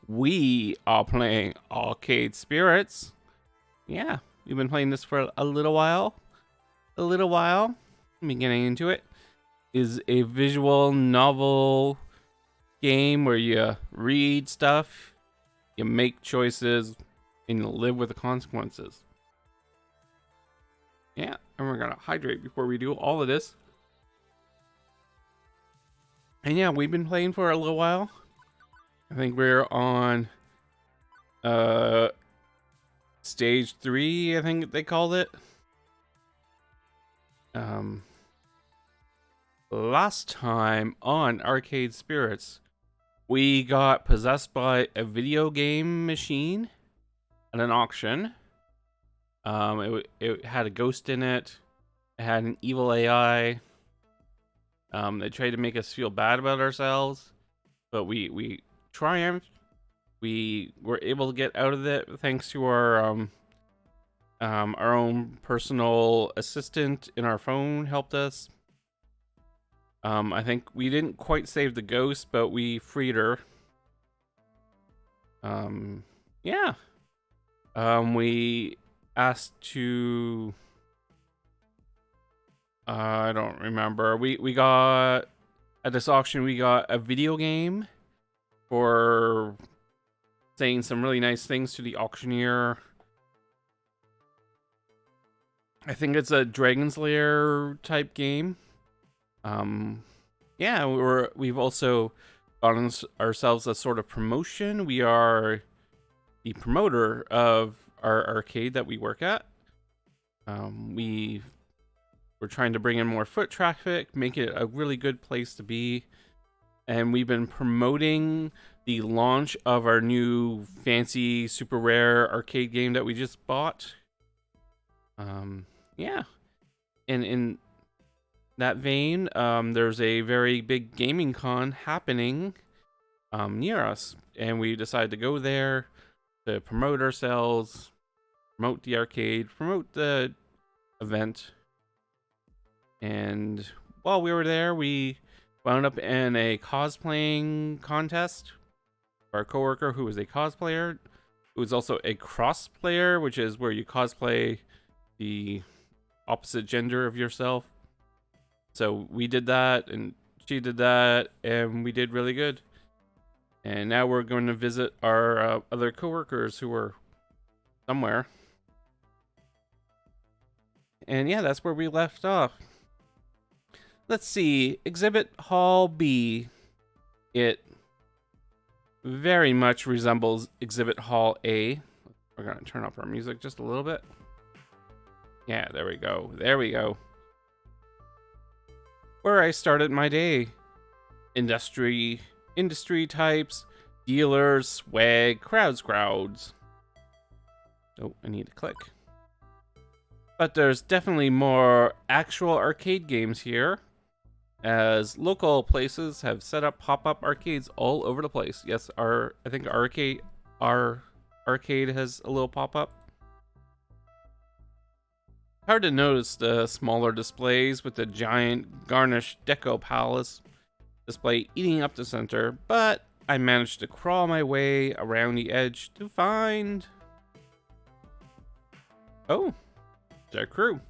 We are playing Arcade Spirits. Yeah, we've been playing this for a little while. Let me getting into it. Is a visual novel game where you read stuff, you make choices, and you live with the consequences. Yeah, and we're gonna hydrate before we do all of this. And yeah, we've been playing for a little while. I think we're on stage 3, I think they called it. Last time on Arcade Spirits, we got possessed by a video game machine at an auction. It had a ghost in it. It had an evil AI. They tried to make us feel bad about ourselves, but we triumphed. We were able to get out of it thanks to our own personal assistant in our phone helped us. I think we didn't quite save the ghost, but we freed her. Yeah. We asked to... I don't remember. We got... At this auction, we got a video game for saying some really nice things to the auctioneer. I think it's a Dragon's Lair type game. Yeah, we've also gotten ourselves a sort of promotion. We are the promoter of our arcade that we work at. We're trying to bring in more foot traffic, make it a really good place to be. And we've been promoting the launch of our new fancy super rare arcade game that we just bought. Yeah. And in that vein, there's a very big gaming con happening near us, and we decided to go there to promote ourselves, promote the arcade, promote the event. And while we were there, we wound up in a cosplaying contest. Our coworker, who was a cosplayer, who was also a cross player, which is where you cosplay the opposite gender of yourself. So we did that, and she did that, and we did really good. And now we're going to visit our other coworkers who were somewhere. And yeah, that's where we left off. Let's see, Exhibit Hall B. It very much resembles Exhibit Hall A. We're going to turn up our music just a little bit. Yeah, there we go. There we go. Where I started my day. Industry types, dealers, swag, crowds. Oh, I need to click. But there's definitely more actual arcade games here, as local places have set up pop-up arcades all over the place. Yes, I think our arcade has a little pop-up. Hard to notice the smaller displays with the giant garnished deco palace display eating up the center, but I managed to crawl my way around the edge to find... Oh, the crew.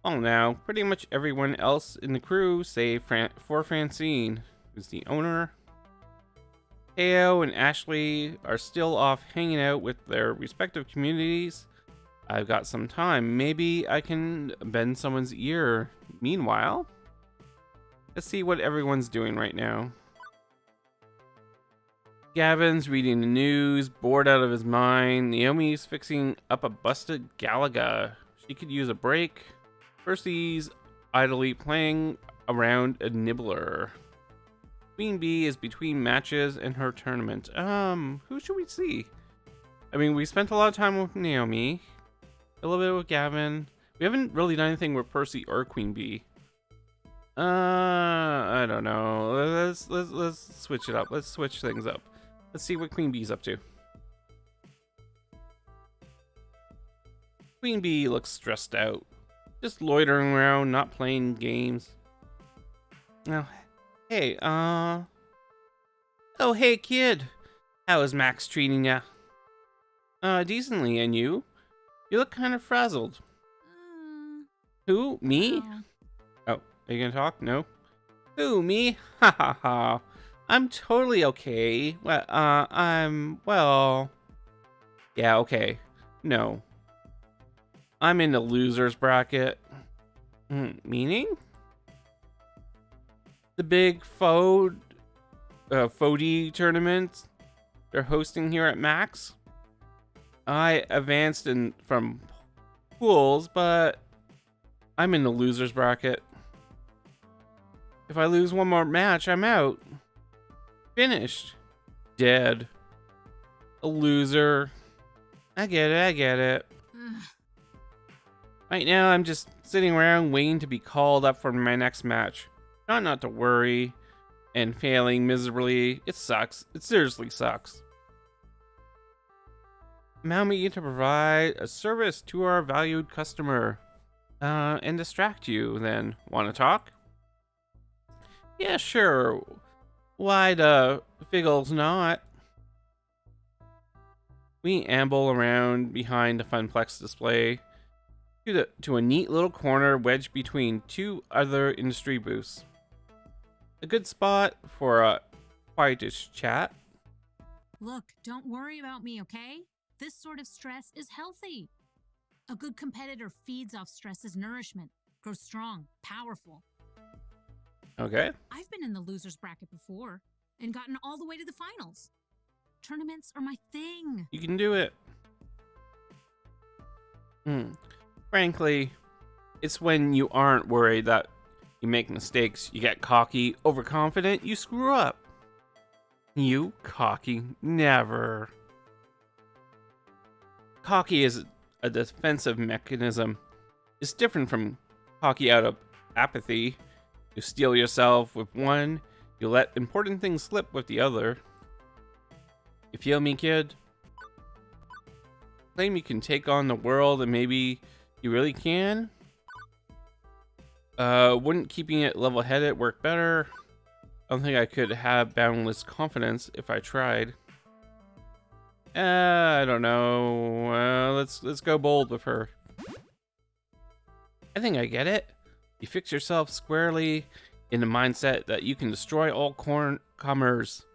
Well, now, pretty much everyone else in the crew, save for Francine, who's the owner. Teo and Ashley are still off hanging out with their respective communities. I've got some time. Maybe I can bend someone's ear. Meanwhile, let's see what everyone's doing right now. Gavin's reading the news, bored out of his mind. Naomi's fixing up a busted Galaga. She could use a break. Percy's idly playing around a nibbler. Queen Bee is between matches in her tournament. Who should we see? I mean, we spent a lot of time with Naomi. A little bit with Gavin. We haven't really done anything with Percy or Queen Bee. I don't know. Let's switch it up. Let's switch things up. Let's see what Queen Bee's up to. Queen Bee looks stressed out. Just loitering around, not playing games. Oh, hey, oh, hey, kid. How is Max treating ya? Decently, and you? You look kind of frazzled. Who? Me? Well, Oh, are you gonna talk? No? Who, me? Ha ha ha. I'm totally okay. Well... Yeah, okay. No. I'm in the loser's bracket. Meaning? The big FOD tournament they're hosting here at Max. I advanced from pools, but I'm in the loser's bracket. If I lose one more match, I'm out. Finished. Dead. A loser. I get it. Right now, I'm just sitting around waiting to be called up for my next match. Trying not to worry and failing miserably. It sucks. It seriously sucks. Allow me to provide a service to our valued customer. And distract you, then. Want to talk? Yeah, sure. Why the figgles not? We amble around behind the Funplex display to a neat little corner wedged between two other industry booths. A good spot for a quietish chat. look, don't worry about me, okay? This sort of stress is healthy. A good competitor feeds off stress as nourishment, grows strong, powerful. Okay. I've been in the loser's bracket before and gotten all the way to the finals. Tournaments are my thing. You can do it. Frankly, it's when you aren't worried that you make mistakes, you get cocky, overconfident, you screw up. You cocky, never. Cocky is a defensive mechanism. It's different from cocky out of apathy. You steel yourself with one, you let important things slip with the other. You feel me, kid? Claim you can take on the world and maybe you really can? Wouldn't keeping it level-headed work better? I don't think I could have boundless confidence if I tried. I don't know. Let's go bold with her. I think I get it. You fix yourself squarely in the mindset that you can destroy all comers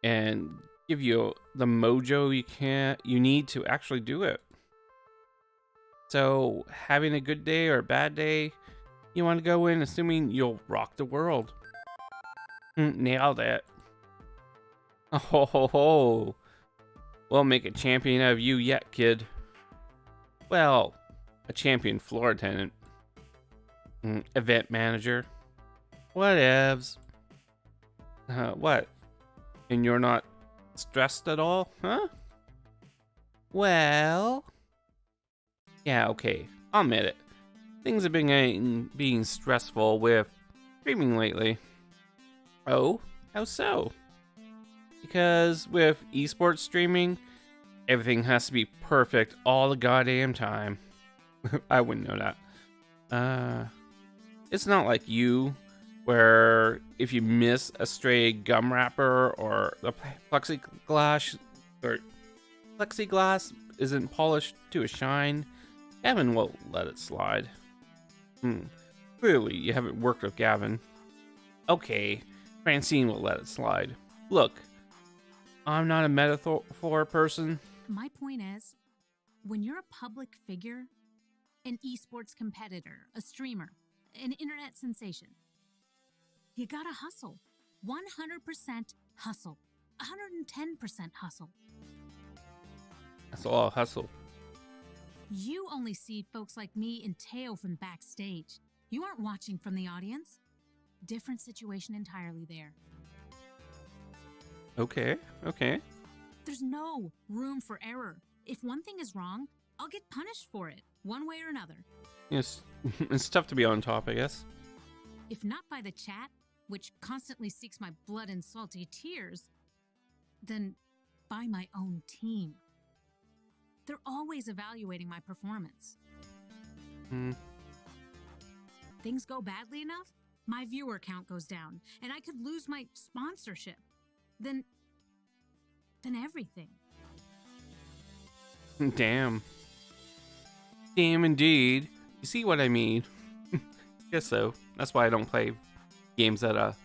and give you the mojo you need to actually do it. So, having a good day or a bad day, you want to go in assuming you'll rock the world. Nailed it. Oh ho ho ho. We'll make a champion out of you yet, kid. Well, a champion floor attendant. Event manager. Whatevs. What? And you're not stressed at all? Huh? Well... Yeah, okay. I'll admit it. Things have been being stressful with streaming lately. Oh? How so? Because with esports streaming, everything has to be perfect all the goddamn time. I wouldn't know that. It's not like you, where if you miss a stray gum wrapper or the plexiglass isn't polished to a shine, Gavin won't let it slide. Clearly, you haven't worked with Gavin. Okay, Francine will let it slide. Look, I'm not a metaphor person. My point is, when you're a public figure, an esports competitor, a streamer, an internet sensation, you gotta hustle. 100% hustle. 110% hustle. That's a lot of hustle. You only see folks like me and Teo from backstage. You aren't watching from the audience. Different situation entirely there. Okay. There's no room for error. If one thing is wrong, I'll get punished for it, one way or another. Yes, it's tough to be on top, I guess. If not by the chat, which constantly seeks my blood and salty tears, then by my own team. They're always evaluating my performance. Things go badly enough, my viewer count goes down, and I could lose my sponsorship. Then than everything. Damn. Damn indeed. You see what I mean? Guess so. That's why I don't play games at a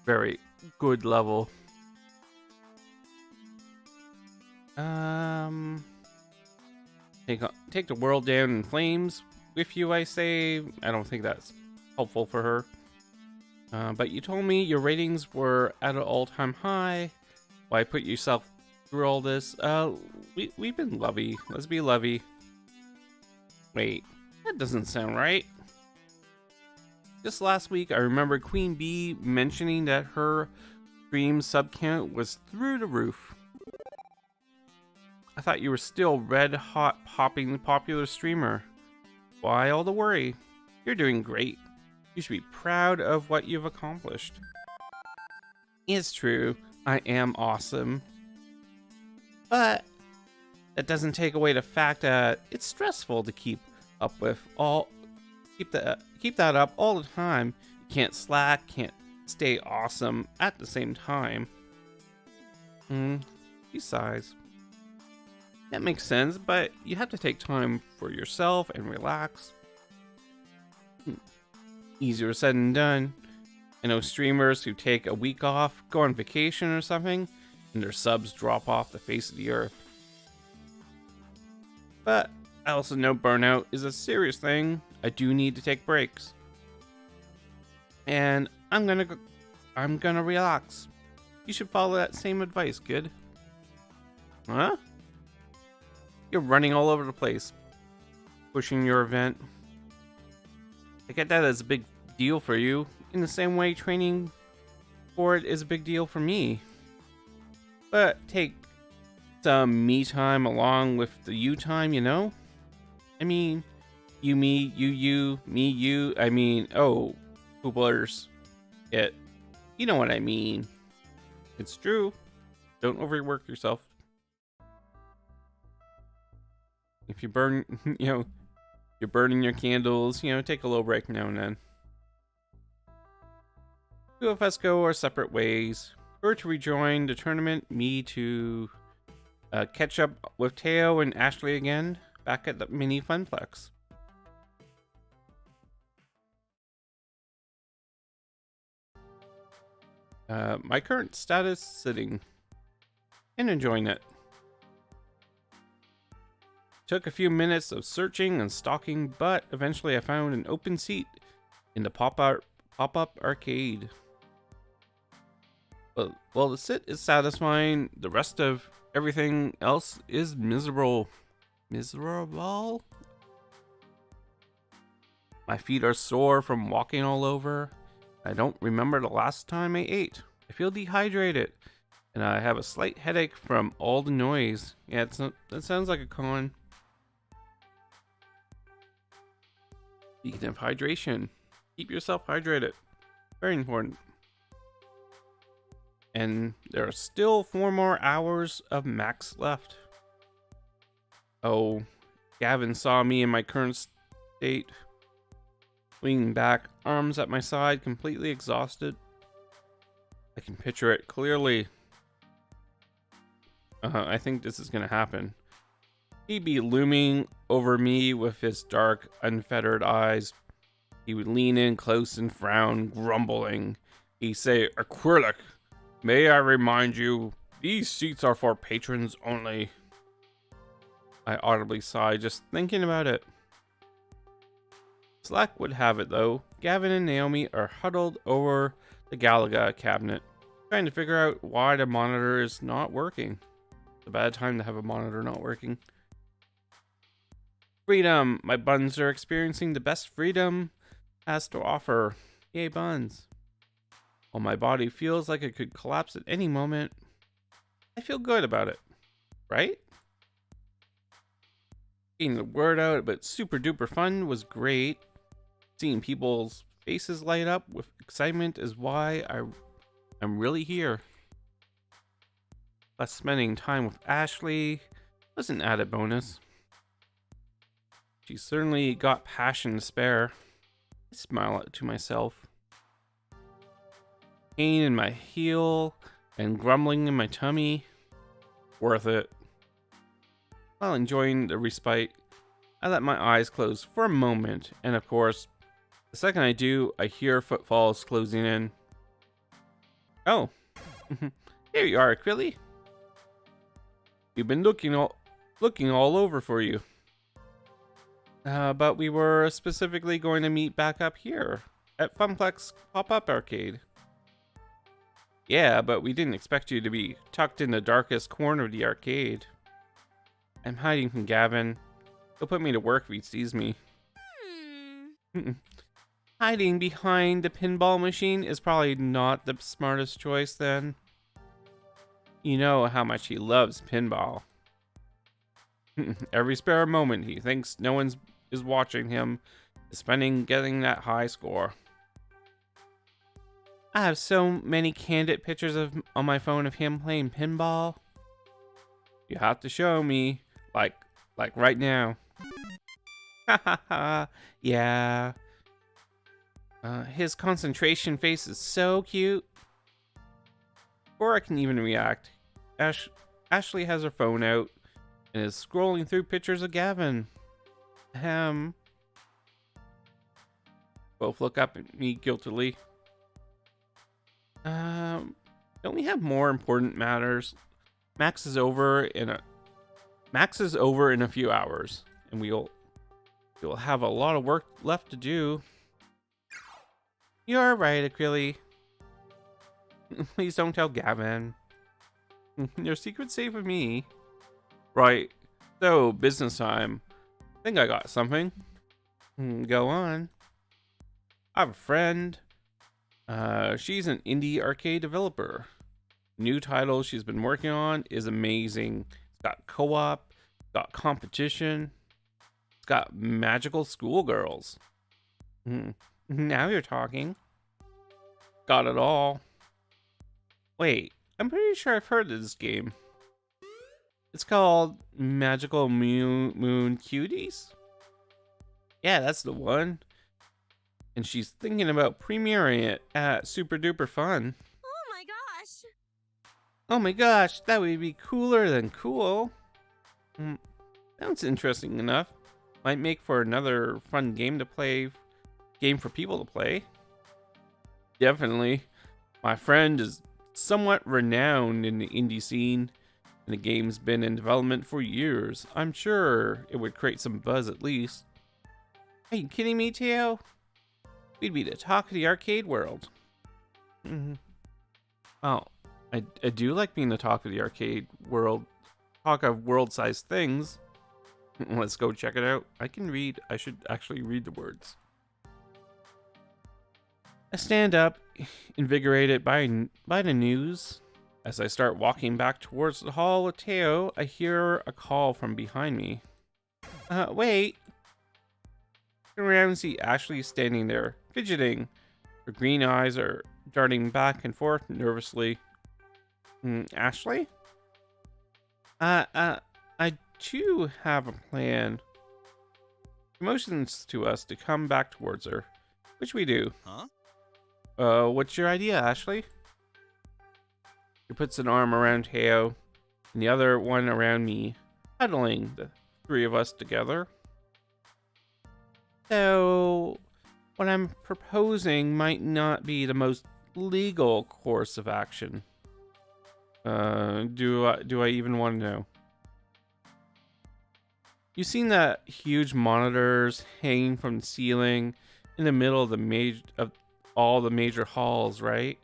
very good level. Take the world down in flames with you, I say. I don't think that's helpful for her. But you told me your ratings were at an all-time high. Why put yourself through all this? We've been lovey. Let's be lovey. Wait, that doesn't sound right. Just last week, I remember Queen Bee mentioning that her stream sub count was through the roof. I thought you were still red hot popping popular streamer. Why all the worry? You're doing great. You should be proud of what you've accomplished. It's true, I am awesome. But that doesn't take away the fact that it's stressful to keep up with keep that up all the time. You can't slack, can't stay awesome at the same time. He sighs. That makes sense, but you have to take time for yourself and relax. Easier said than done. I know streamers who take a week off, go on vacation or something, and their subs drop off the face of the earth. But I also know burnout is a serious thing. I do need to take breaks. And I'm gonna relax. You should follow that same advice, kid. Huh? You're running all over the place, pushing your event. I get that as a big deal for you, in the same way training for it is a big deal for me. But take some me time along with the you time, you know? I mean, you, me, you, me, you. I mean, oh, who blurs it? You know what I mean. It's true. Don't overwork yourself. If you burn, you're burning your candles, take a little break now and then. Two of us go our separate ways. Her to rejoin the tournament, me to catch up with Teo and Ashley again, back at the mini Funplex. My current status, sitting and enjoying it. Took a few minutes of searching and stalking, but eventually I found an open seat in the pop-up arcade. Well, the sit is satisfying. The rest of everything else is miserable. Miserable? My feet are sore from walking all over. I don't remember the last time I ate. I feel dehydrated, and I have a slight headache from all the noise. Yeah, that sounds like a con. Speaking of hydration, keep yourself hydrated. Very important. And there are still 4 more hours of max left. Oh, Gavin saw me in my current state. Leaning back, arms at my side, completely exhausted. I can picture it clearly. I think this is gonna happen. He'd be looming over me with his dark, unfettered eyes. He would lean in close and frown, grumbling. He'd say, "Acrylic, may I remind you, these seats are for patrons only." I audibly sighed just thinking about it. Slack would have it though, Gavin and Naomi are huddled over the Galaga cabinet, trying to figure out why the monitor is not working. It's a bad time to have a monitor not working. Freedom! My buns are experiencing the best freedom has to offer. Yay, buns. While my body feels like it could collapse at any moment, I feel good about it. Right? Getting the word out about Super Duper Fun was great. Seeing people's faces light up with excitement is why I'm really here. Plus, spending time with Ashley was an added bonus. She certainly got passion to spare. I smile to myself. Pain in my heel and grumbling in my tummy. Worth it. While enjoying the respite, I let my eyes close for a moment, and of course, the second I do, I hear footfalls closing in. Oh, here you are, Acryli. We've been looking all over for you. But we were specifically going to meet back up here at Funplex Pop-Up Arcade. Yeah, but we didn't expect you to be tucked in the darkest corner of the arcade. I'm hiding from Gavin. He'll put me to work if he sees me. Hiding behind the pinball machine is probably not the smartest choice then. You know how much he loves pinball. Every spare moment he thinks no one is watching him is spending getting that high score. I have so many candid pictures on my phone of him playing pinball. You have to show me, like right now. Ha ha ha. Yeah. His concentration face is so cute. Or I can even react. Ashley has her phone out and is scrolling through pictures of Gavin. Both look up at me guiltily. Don't we have more important matters? Max is over in a few hours, and you'll have a lot of work left to do. You're right, Acryli. Please don't tell Gavin. Your secret's safe with me. Right. So, business time. I think I got something. Go on. I have a friend. She's an indie arcade developer. New title she's been working on is amazing. It's got co-op, it's got competition, it's got magical schoolgirls. Now you're talking. Got it all. Wait, I'm pretty sure I've heard of this game. It's called Magical Moon Cuties? Yeah, that's the one. And she's thinking about premiering it at Super Duper Fun. Oh my gosh! Oh my gosh, that would be cooler than cool. Sounds interesting enough. Might make for another fun game to play. Game for people to play. Definitely. My friend is somewhat renowned in the indie scene, and the game's been in development for years. I'm sure it would create some buzz at least. Are you kidding me, Teo? We'd be the talk of the arcade world. Oh, I do like being the talk of the arcade world. Talk of world-sized things. Let's go check it out. I can read. I should actually read the words. I stand up, invigorated by the news. As I start walking back towards the hall with Teo, I hear a call from behind me. Wait. I turn around and see Ashley standing there, fidgeting. Her green eyes are darting back and forth nervously. Ashley? I too have a plan. She motions to us to come back towards her, which we do. Huh? What's your idea, Ashley? She puts an arm around Teo, and the other one around me, huddling the three of us together. So, what I'm proposing might not be the most legal course of action. Do I even want to know? You've seen that huge monitors hanging from the ceiling in the middle of all the major halls, right?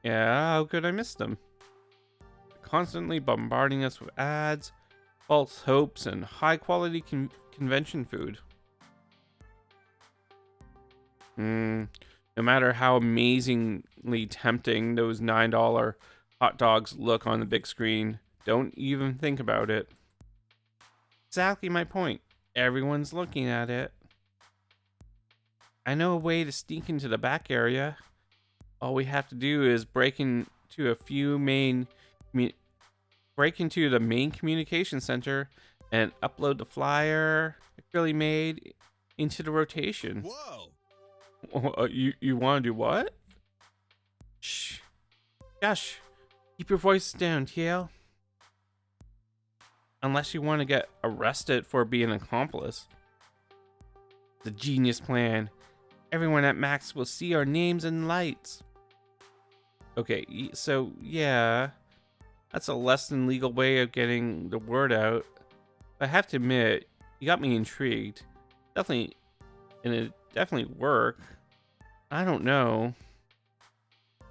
Yeah, how could I miss them? Constantly bombarding us with ads, false hopes, and high-quality convention food. No matter how amazingly tempting those $9 hot dogs look on the big screen, don't even think about it. Exactly my point. Everyone's looking at it. I know a way to sneak into the back area. All we have to do is break into the main communication center and upload the flyer Acryli made into the rotation. Whoa! You want to do what? Shh. Gosh. Keep your voice down, Teo. Unless you want to get arrested for being an accomplice. The genius plan. Everyone at Max will see our names in lights. Okay, so yeah, that's a less than legal way of getting the word out. I have to admit, you got me intrigued. Definitely, and it definitely work. I don't know.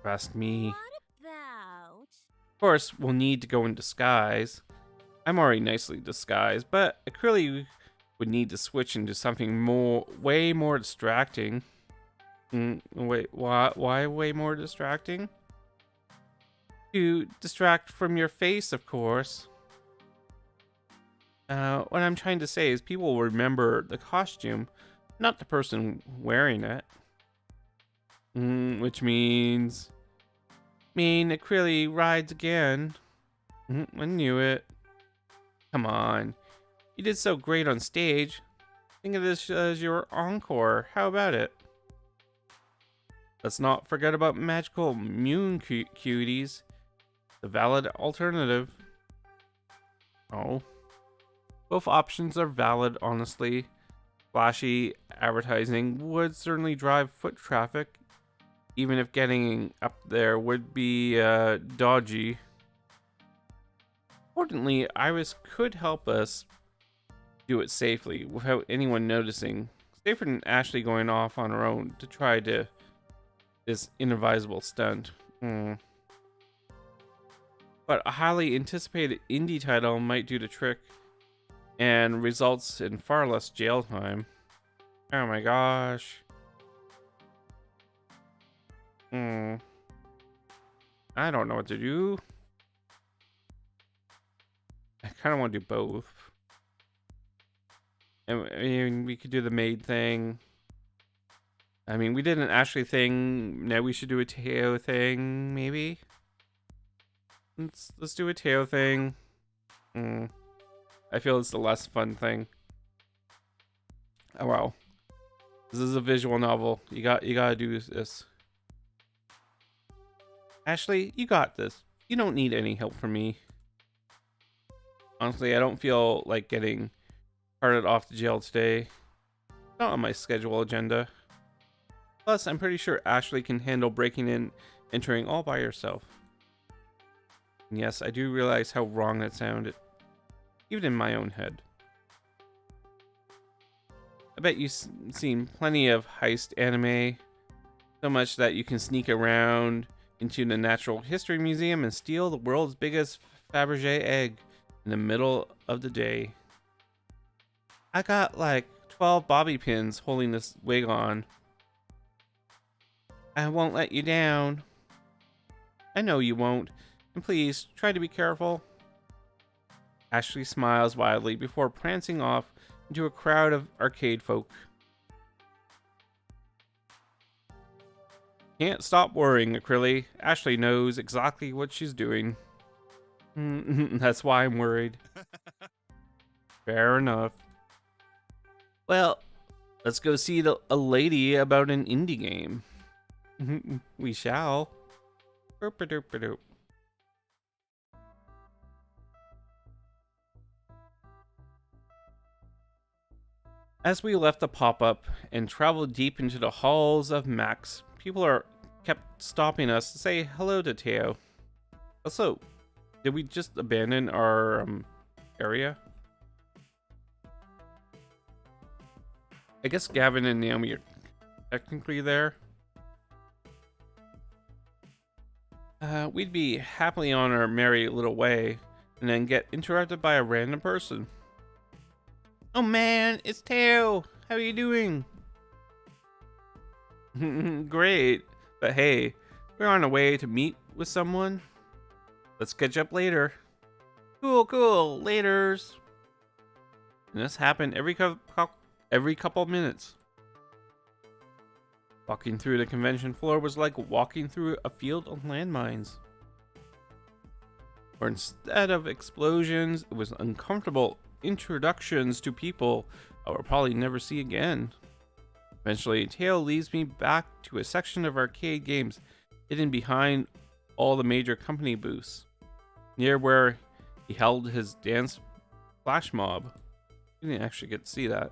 Trust me. What about? Of course, we'll need to go in disguise. I'm already nicely disguised, but I clearly would need to switch into something way more distracting. Wait, why way more distracting? To distract from your face, of course. What I'm trying to say is people will remember the costume, not the person wearing it. Which means... it clearly rides again. I knew it. Come on. You did so great on stage. Think of this as your encore. How about it? Let's not forget about magical immune cuties. The valid alternative. Oh. Both options are valid, honestly. Flashy advertising would certainly drive foot traffic, even if getting up there would be dodgy. Fortunately, Iris could help us do it safely without anyone noticing. Safer than Ashley going off on her own to try this inadvisable stunt. But a highly anticipated indie title might do the trick and results in far less jail time. Oh my gosh. I don't know what to do. I kind of want to do both. And I mean, we could do the maid thing. I mean, we did an Ashley thing. Now we should do a Teo thing, maybe. Let's do a Teo thing. I feel it's the less fun thing. Oh well. This is a visual novel. You gotta do this. Ashley, you got this. You don't need any help from me. Honestly, I don't feel like getting carted off to jail today. Not on my schedule agenda. Plus, I'm pretty sure Ashley can handle breaking in, entering all by herself. And yes, I do realize how wrong that sounded, even in my own head. I bet you've seen plenty of heist anime, so much that you can sneak around into the Natural History Museum and steal the world's biggest Fabergé egg in the middle of the day. I got like 12 bobby pins holding this wig on. I won't let you down. I know you won't. And please, try to be careful. Ashley smiles wildly before prancing off into a crowd of arcade folk. Can't stop worrying, Acryli. Ashley knows exactly what she's doing. That's why I'm worried. Fair enough. Well, let's go see a lady about an indie game. We shall. Doop-a-doop-a-doop. As we left the pop-up and traveled deep into the halls of Max, people kept stopping us to say hello to Teo. Also, did we just abandon our area? I guess Gavin and Naomi are technically there. We'd be happily on our merry little way and then get interrupted by a random person. Oh man, it's Teo! How are you doing? Great, but hey, we're on our way to meet with someone. Let's catch up later. Cool, laters. And this happened every couple minutes. Walking through the convention floor was like walking through a field of landmines. Or instead of explosions, it was uncomfortable introductions to people I will probably never see again. Eventually, Teo leads me back to a section of arcade games hidden behind all the major company booths, near where he held his dance flash mob. You didn't actually get to see that.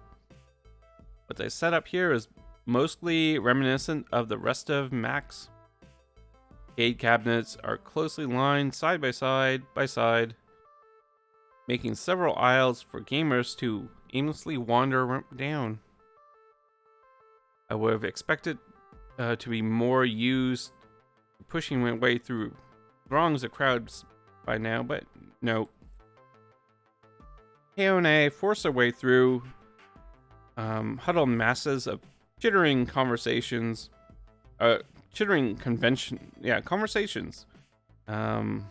What they set up here is mostly reminiscent of the rest of Mac's. Arcade cabinets are closely lined side by side, making several aisles for gamers to aimlessly wander down. I would have expected to be more used pushing my way through throngs of crowds by now, but no. KO and I force our way through huddled masses of chittering conversations, conversations. As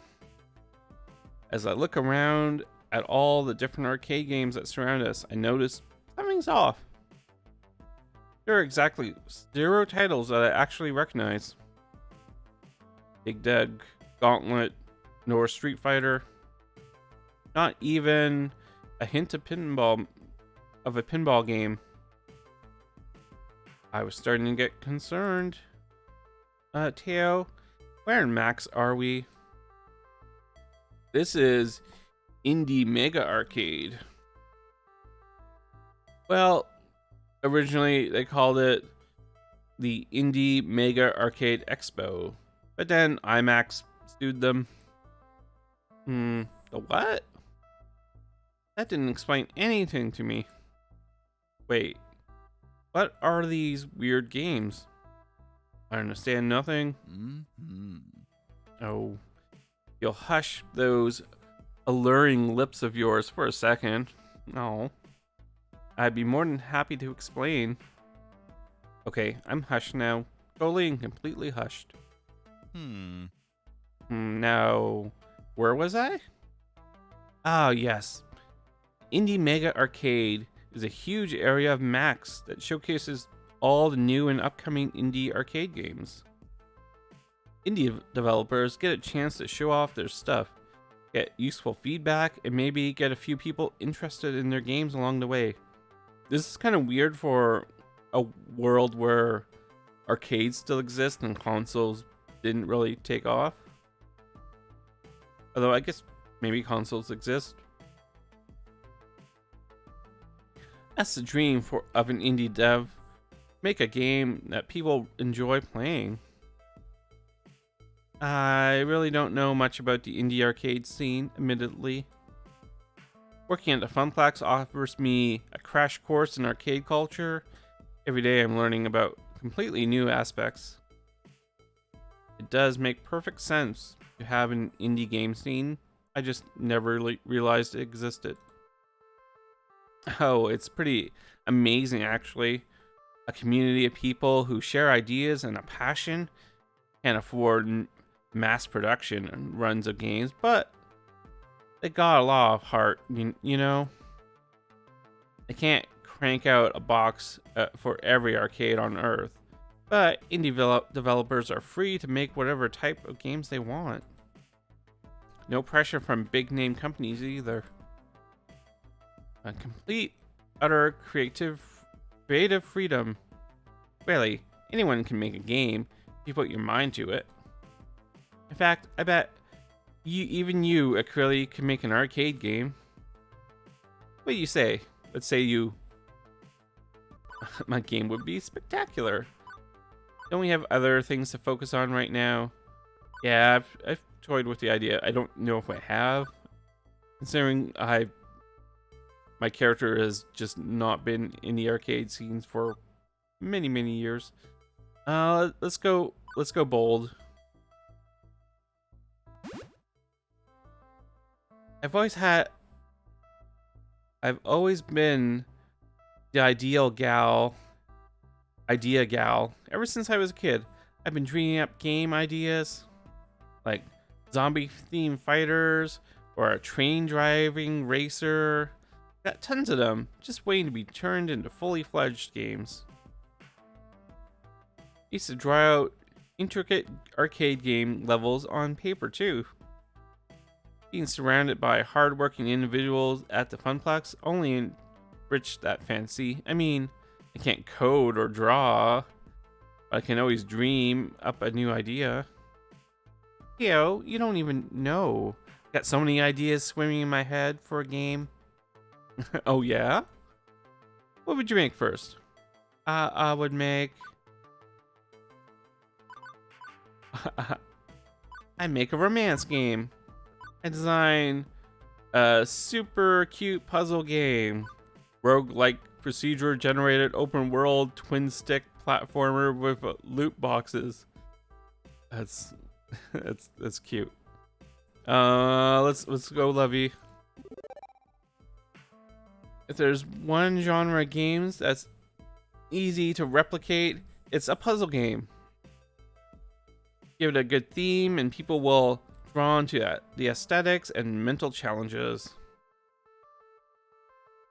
I look around at all the different arcade games that surround us, I notice something's off. There are exactly 0 titles that I actually recognize. Dig Dug, Gauntlet, nor Street Fighter. Not even a hint of a pinball game. I was starting to get concerned. Teo, where in Max are we? This is Indie Mega Arcade. Well, originally they called it the Indie Mega Arcade Expo, but then IMAX sued them. The what? That didn't explain anything to me. Wait, what are these weird games? I understand nothing. Oh, you'll hush those alluring lips of yours for a second. Oh, I'd be more than happy to explain. Okay, I'm hushed now. Totally and completely hushed. Now, where was I? Ah, yes. Indie Mega Arcade is a huge area of Max that showcases all the new and upcoming indie arcade games. Indie developers get a chance to show off their stuff, get useful feedback, and maybe get a few people interested in their games along the way. This is kind of weird for a world where arcades still exist and consoles didn't really take off. Although I guess maybe consoles exist. That's the dream of an indie dev. Make a game that people enjoy playing. I really don't know much about the indie arcade scene, admittedly. Working at the Funplex offers me a crash course in arcade culture. Every day I'm learning about completely new aspects. It does make perfect sense to have an indie game scene. I just never really realized it existed. Oh, it's pretty amazing, actually. A community of people who share ideas and a passion, can't afford mass production and runs of games, but they got a lot of heart, you know? They can't crank out a box for every arcade on Earth, but indie developers are free to make whatever type of games they want. No pressure from big name companies either. A complete, utter creative freedom. Really, anyone can make a game if you put your mind to it. In fact, I bet even you, Acrylic, can make an arcade game. What do you say? Let's say you... My game would be spectacular. Don't we have other things to focus on right now? Yeah, I've toyed with the idea. I don't know if I have. Considering my character has just not been in the arcade scenes for many years. Let's go bold. I've always been the idea gal ever since I was a kid. I've been dreaming up game ideas like zombie themed fighters or a train driving racer. Got tons of them just waiting to be turned into fully fledged games. Used to draw out intricate arcade game levels on paper too. Being surrounded by hardworking individuals at the Funplex only enriched that fantasy. I mean, I can't code or draw, but I can always dream up a new idea. Yo, you don't even know. Got so many ideas swimming in my head for a game. Oh yeah? What would you make first? I would make... I make a romance game. I design a super cute puzzle game. Roguelike procedure generated open world twin stick platformer with loot boxes. That's that's cute. Let's go, Lovey. If there's one genre of games that's easy to replicate, it's a puzzle game. Give it a good theme and people will drawn to the aesthetics and mental challenges.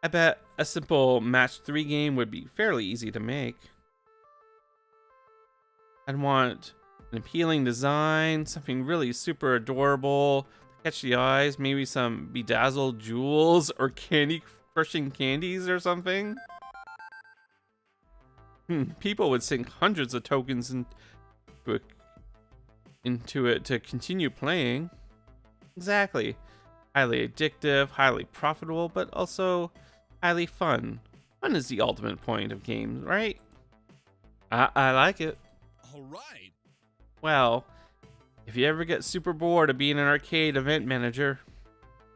I bet a simple match 3 game would be fairly easy to make. I'd want an appealing design, something really super adorable to catch the eyes, maybe some bedazzled jewels or candy crushing candies or something. People would sink hundreds of tokens into it to continue playing. Exactly. Highly addictive, highly profitable, but also highly fun. Fun is the ultimate point of games, right? I like it. All right. Well, if you ever get super bored of being an arcade event manager,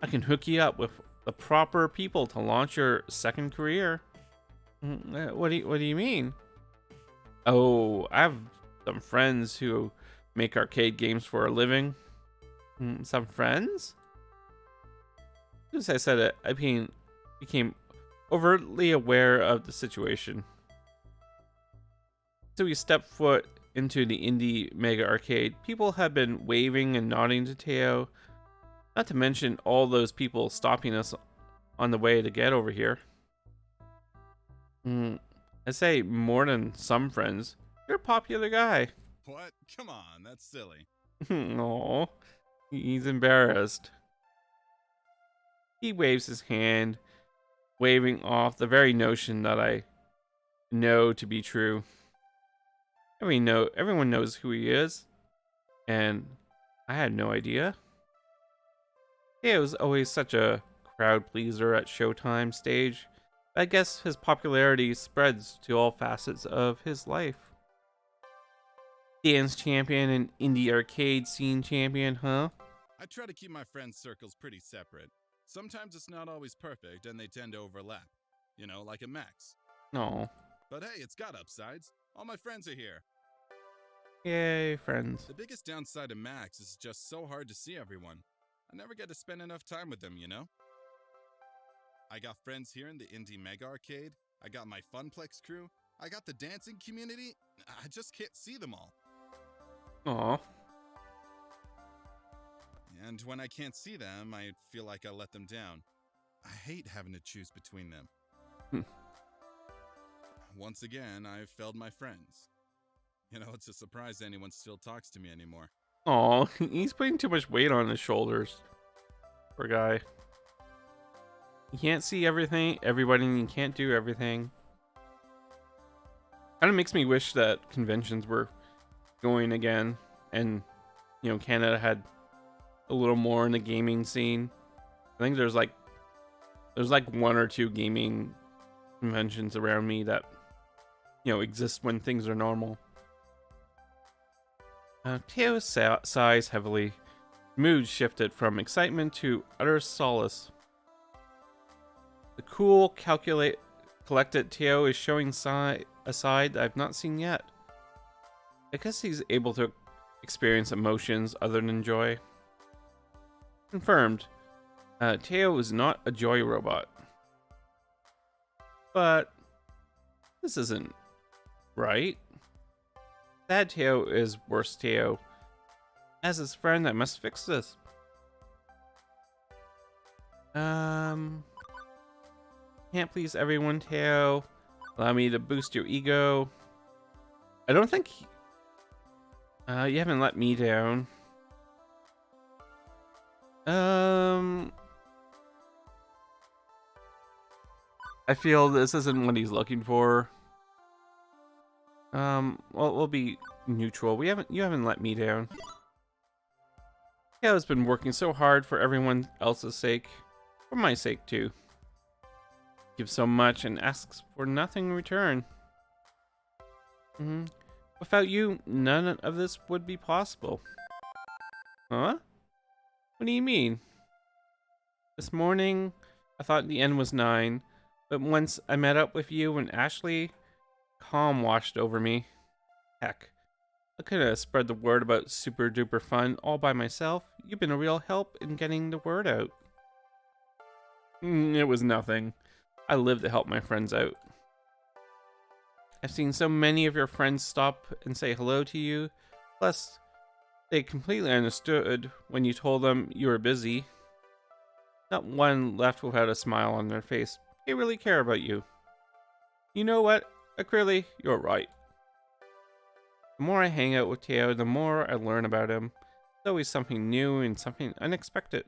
I can hook you up with the proper people to launch your second career. What do you mean? Oh, I have some friends who make arcade games for a living. Some friends? As I said it, I became overtly aware of the situation. So we stepped foot into the indie mega arcade. People have been waving and nodding to Teo. Not to mention all those people stopping us on the way to get over here. I say more than some friends. You're a popular guy. What? Come on, that's silly. Aw, he's embarrassed. He waves his hand, waving off the very notion that I know to be true. Everyone knows who he is, and I had no idea. He was always such a crowd pleaser at Showtime stage. I guess his popularity spreads to all facets of his life. Dance champion and indie arcade scene champion, huh? I try to keep my friends' circles pretty separate. Sometimes it's not always perfect and they tend to overlap. You know, like a Max. No. But hey, it's got upsides. All my friends are here. Yay, friends. The biggest downside of Max is just so hard to see everyone. I never get to spend enough time with them, you know? I got friends here in the Indie Mega Arcade. I got my Funplex crew. I got the dancing community. I just can't see them all. Aw. And when I can't see them, I feel like I let them down. I hate having to choose between them. Once again, I've failed my friends. You know, it's a surprise anyone still talks to me anymore. Aw, he's putting too much weight on his shoulders. Poor guy. You can't see everybody, and you can't do everything. Kind of makes me wish that conventions were going again, and you know, Canada had a little more in the gaming scene. I think there's like 1 or 2 gaming conventions around me that, you know, exist when things are normal. Teo sighs heavily. Mood shifted from excitement to utter solace. The cool, collected Teo is showing a side I've not seen yet. I guess he's able to experience emotions other than joy. Confirmed. Teo is not a joy robot. But this isn't right. Sad Teo is worse Teo. As his friend, I must fix this. Can't please everyone, Teo. Allow me to boost your ego. I don't think you haven't let me down. I feel this isn't what he's looking for. Well, we'll be neutral. You haven't let me down. Teo's been working so hard for everyone else's sake. For my sake, too. Gives so much and asks for nothing in return. Without you, none of this would be possible. Huh? What do you mean? This morning, I thought the end was 9, but once I met up with you and Ashley, calm washed over me. Heck, I could have spread the word about Super Duper Fun all by myself. You've been a real help in getting the word out. It was nothing. I live to help my friends out. I've seen so many of your friends stop and say hello to you. Plus, they completely understood when you told them you were busy. Not one left without a smile on their face. They really care about you. You know what, Acryli, you're right. The more I hang out with Teo, the more I learn about him. There's always something new and something unexpected.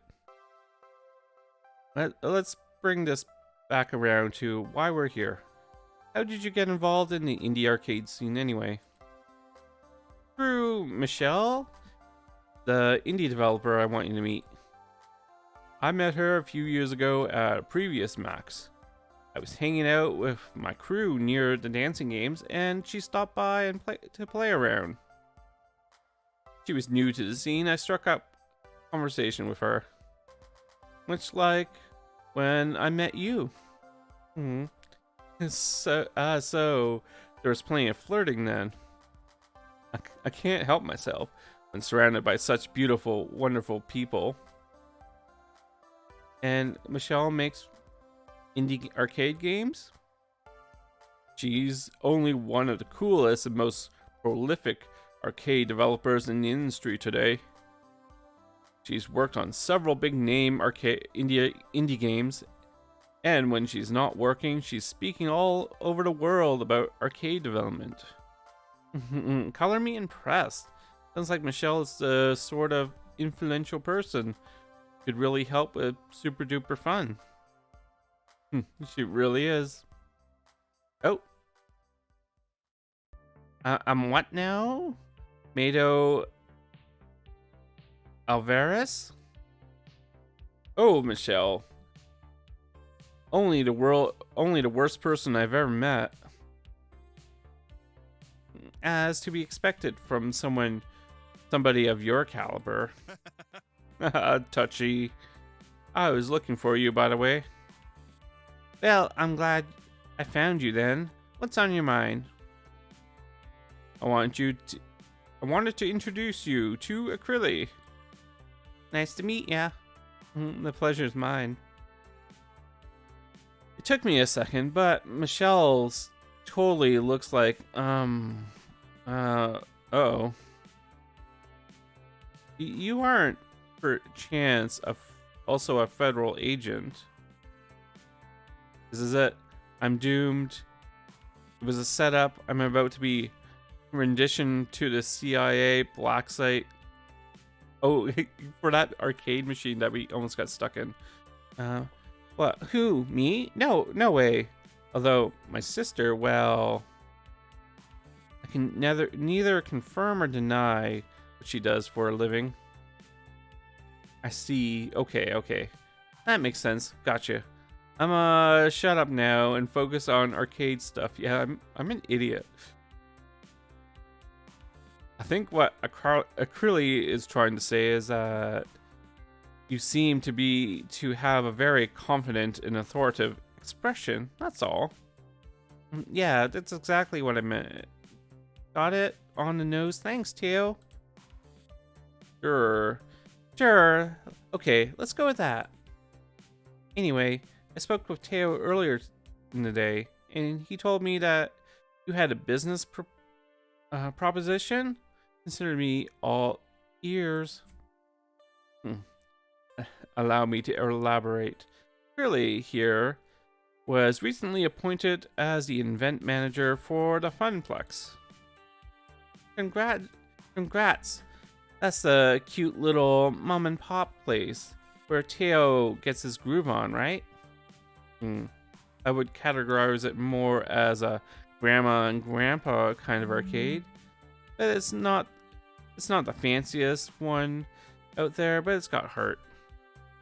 Let's bring this back around to why we're here. How did you get involved in the indie arcade scene anyway? Through Michelle, the indie developer I want you to meet. I met her a few years ago at a previous Max. I was hanging out with my crew near the dancing games, and she stopped by and play around. She was new to the scene. I struck up conversation with her, much like when I met you. So there was plenty of flirting then. I can't help myself when surrounded by such beautiful, wonderful people. And Michelle makes indie arcade games. She's only one of the coolest and most prolific arcade developers in the industry today. She's worked on several big name arcade indie games, and when she's not working, she's speaking all over the world about arcade development. Color me impressed. Sounds like Michelle is the sort of influential person who could really help with Super Duper Fun. She really is. Oh. I'm what now? Mado Alvarez? Oh, Michelle. Only the worst person I've ever met. As to be expected from somebody of your caliber. Touchy. I was looking for you, by the way. Well, I'm glad I found you then. What's on your mind? I wanted to introduce you to Acryli. Nice to meet ya. The pleasure's mine. It took me a second, but Michelle's totally looks like, oh. You aren't, per chance, also a federal agent. This is it. I'm doomed. It was a setup. I'm about to be renditioned to the CIA black site. Oh, for that arcade machine that we almost got stuck in. What? Who? Me? No way. Although my sister, well, I can neither confirm or deny what she does for a living. I see. Okay. That makes sense. Gotcha. I'm shut up now and focus on arcade stuff. Yeah, I'm an idiot. I think what Acryli is trying to say is that you seem to have a very confident and authoritative expression. That's all. Yeah, that's exactly what I meant. Got it on the nose. Thanks, Teo. Sure. Okay, let's go with that. Anyway, I spoke with Teo earlier in the day, and he told me that you had a business proposition. Consider me all ears. Allow me to elaborate. Acryli here was recently appointed as the event manager for the Funplex. Congrats. That's the cute little mom and pop place where Teo gets his groove on, right? I would categorize it more as a grandma and grandpa kind of arcade. But it's not the fanciest one out there, but it's got heart.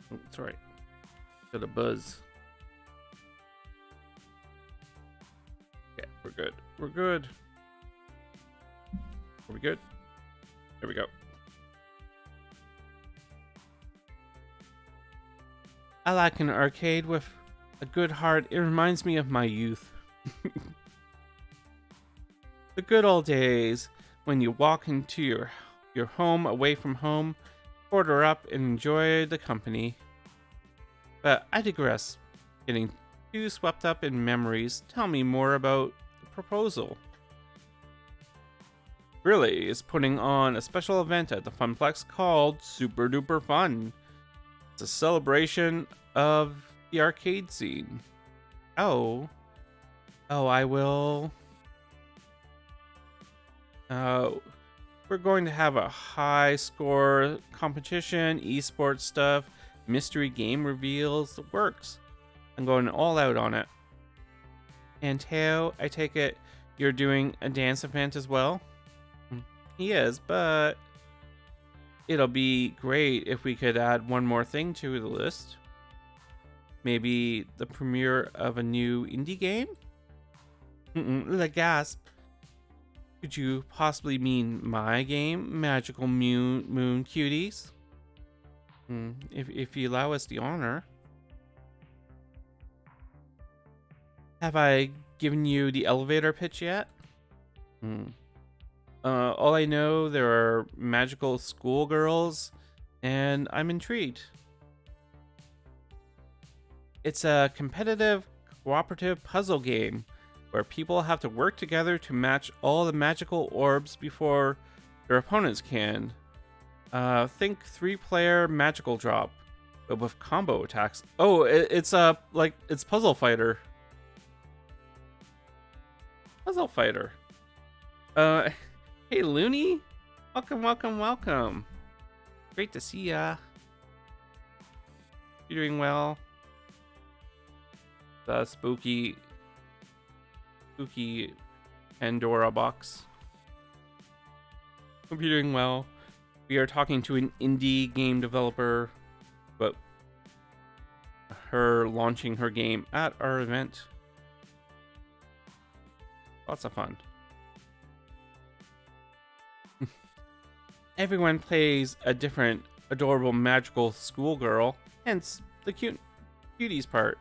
That's right. Got a buzz. We're good. We're good. Are we good? There we go. I like an arcade with a good heart. It reminds me of my youth. The good old days when you walk into your home away from home, order up and enjoy the company. But I digress. Getting too swept up in memories, tell me more about the proposal. Really is putting on a special event at the Funplex called Super Duper Fun. It's a celebration of the arcade scene. Oh, I will. We're going to have a high score competition, esports stuff, mystery game reveals, the works. I'm going all out on it. And Teo, I take it you're doing a dance event as well? He is, but it'll be great if we could add one more thing to the list. Maybe the premiere of a new indie game? The gasp. Could you possibly mean my game, Magical Moon Cuties? If you allow us the honor. Have I given you the elevator pitch yet? All I know, there are magical schoolgirls, and I'm intrigued. It's a competitive, cooperative puzzle game where people have to work together to match all the magical orbs before their opponents can. Think 3-player magical drop, but with combo attacks. Oh, it's Puzzle Fighter. Puzzle Fighter. Hey Looney, welcome. Great to see ya. You're doing well. The spooky Pandora box. Hope you're doing well. We are talking to an indie game developer about her launching her game at our event. Lots of fun. Everyone plays a different, adorable, magical schoolgirl, hence the cuties part.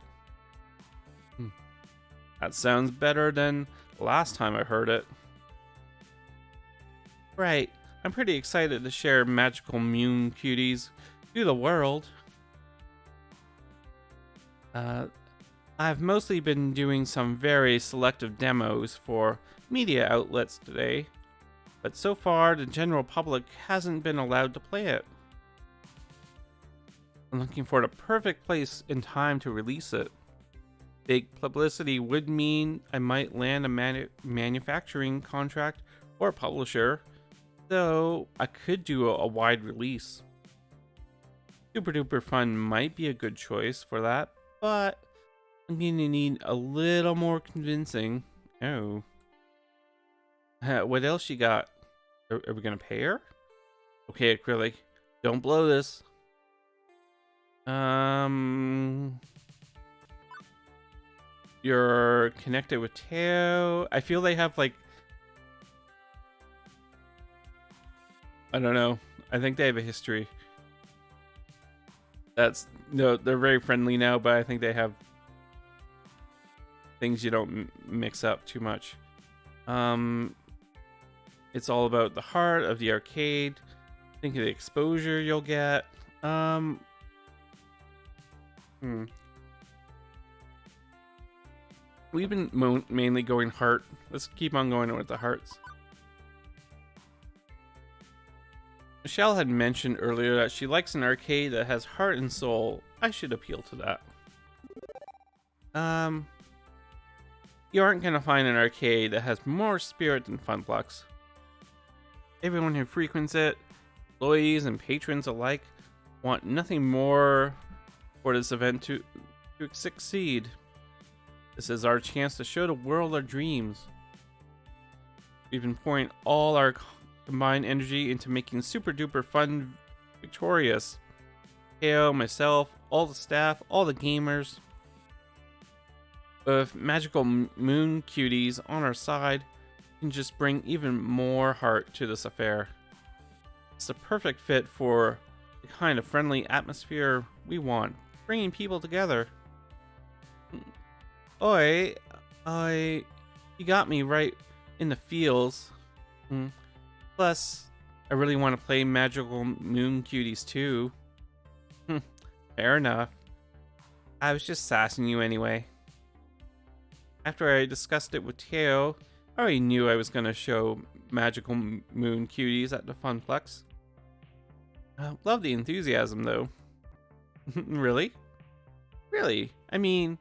That sounds better than last time I heard it. Right, I'm pretty excited to share Magical Moon Cuties to the world. I've mostly been doing some very selective demos for media outlets today, but so far the general public hasn't been allowed to play it. I'm looking for the perfect place and time to release it. Big publicity would mean I might land a manufacturing contract or publisher, though I could do a wide release. Super Duper Fun might be a good choice for that, but I'm going to need a little more convincing. Oh. What else you got? Are we going to pay her? Okay, Acrylic, don't blow this. You're connected with Teo. I feel they have I don't know. I think they have a history. No, they're very friendly now, but I think they have things you don't mix up too much. It's all about the heart of the arcade. Think of the exposure you'll get. We've been mainly going heart. Let's keep on going with the hearts. Michelle had mentioned earlier that she likes an arcade that has heart and soul. I should appeal to that. You aren't gonna find an arcade that has more spirit than Funplex. Everyone who frequents it, employees and patrons alike, want nothing more for this event to succeed. This is our chance to show the world our dreams. We've been pouring all our combined energy into making Super Duper Fun victorious. Teo, myself, all the staff, all the gamers. With magical moon cuties on our side, we can just bring even more heart to this affair. It's the perfect fit for the kind of friendly atmosphere we want, bringing people together. Oi, you got me right in the feels. Plus, I really want to play magical moon cuties too. Fair enough. I was just sassing you anyway. After I discussed it with Teo, I already knew I was going to show magical moon cuties at the Funplex. Love the enthusiasm though. Really? Really? I mean,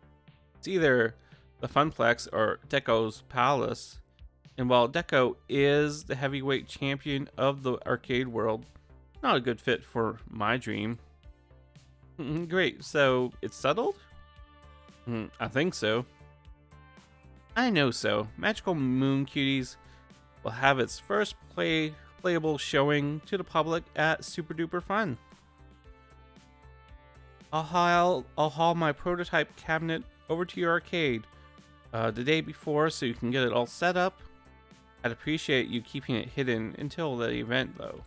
it's either the Funplex or Deco's Palace. And while Deco is the heavyweight champion of the arcade world, not a good fit for my dream. Great, so it's settled? I think so. I know so. Magical Moon Cuties will have its first playable showing to the public at Super Duper Fun. I'll haul my prototype cabinet over to your arcade the day before so you can get it all set up. I'd appreciate you keeping it hidden until the event though.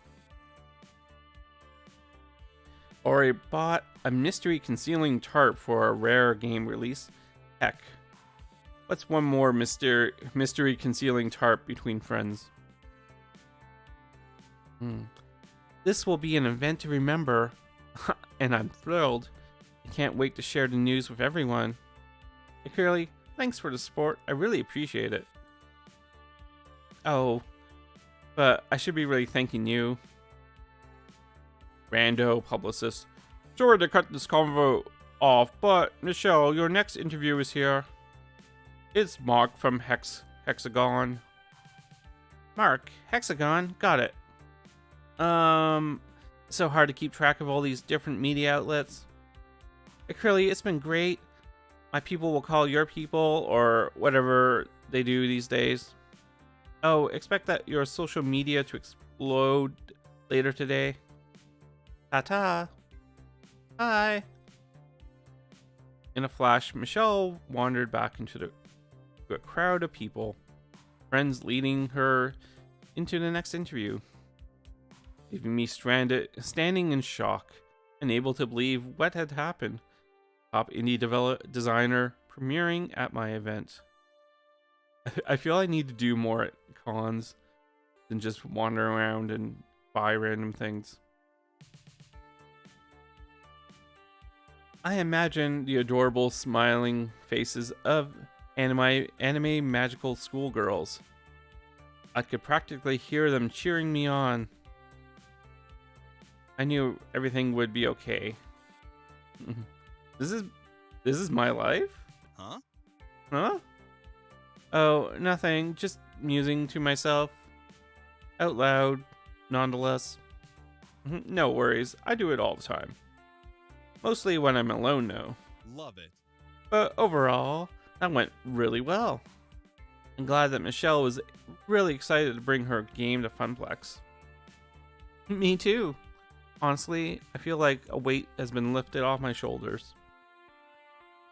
Or I bought a mystery concealing tarp for a rare game release. Heck, what's one more mystery concealing tarp between friends? This will be an event to remember, and I'm thrilled. I can't wait to share the news with everyone. Hey, Curly, thanks for the support. I really appreciate it. Oh, but I should be really thanking you. Rando publicist. Sorry to cut this convo off, but Michelle, your next interview is here. It's Mark from Hexagon. Mark, Hexagon, got it. So hard to keep track of all these different media outlets. Hey, Curly, it's been great. My people will call your people, or whatever they do these days. Oh, expect that your social media to explode later today. Ta-ta. Bye. In a flash, Michelle wandered back into a crowd of people, friends leading her into the next interview, leaving me standing in shock, unable to believe what had happened. Top indie designer premiering at my event. I feel I need to do more at cons than just wander around and buy random things. I imagine the adorable smiling faces of anime magical schoolgirls. I could practically hear them cheering me on. I knew everything would be okay. This is my life? Huh? Huh? Oh, nothing. Just musing to myself. Out loud, nonetheless. No worries. I do it all the time. Mostly when I'm alone, though. Love it. But overall, that went really well. I'm glad that Michelle was really excited to bring her game to Funplex. Me too. Honestly, I feel like a weight has been lifted off my shoulders.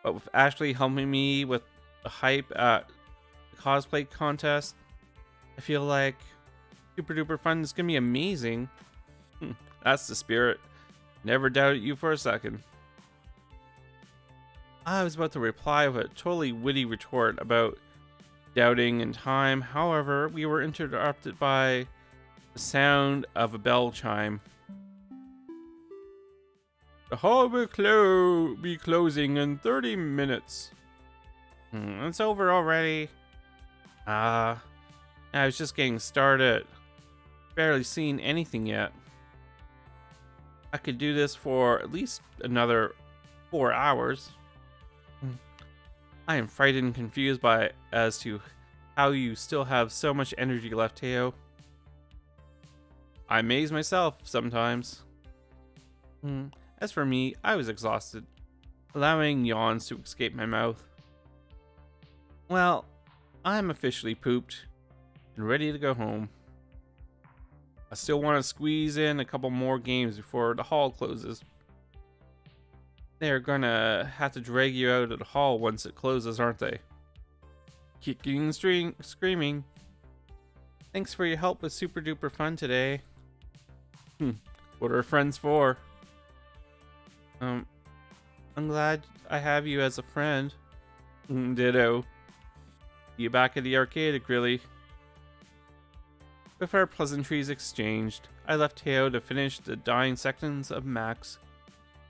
But with Ashley helping me with the hype at the cosplay contest, I feel like Super Duper Fun is going to be amazing. That's the spirit. Never doubted you for a second. I was about to reply with a totally witty retort about doubting in time. However, we were interrupted by the sound of a bell chime. The hall will be closing in 30 minutes. It's over already. I was just getting started. Barely seen anything yet. I could do this for at least another 4 hours. I am frightened and confused as to how you still have so much energy left, Teo. I amaze myself sometimes. As for me, I was exhausted, allowing yawns to escape my mouth. Well, I'm officially pooped and ready to go home. I still want to squeeze in a couple more games before the hall closes. They're gonna have to drag you out of the hall once it closes, aren't they? Kicking and screaming. Thanks for your help with Super Duper Fun today. What are friends for? I'm glad I have you as a friend. Ditto. See you back at the arcade, Acryli. With our pleasantries exchanged, I left Teo to finish the dying sections of Max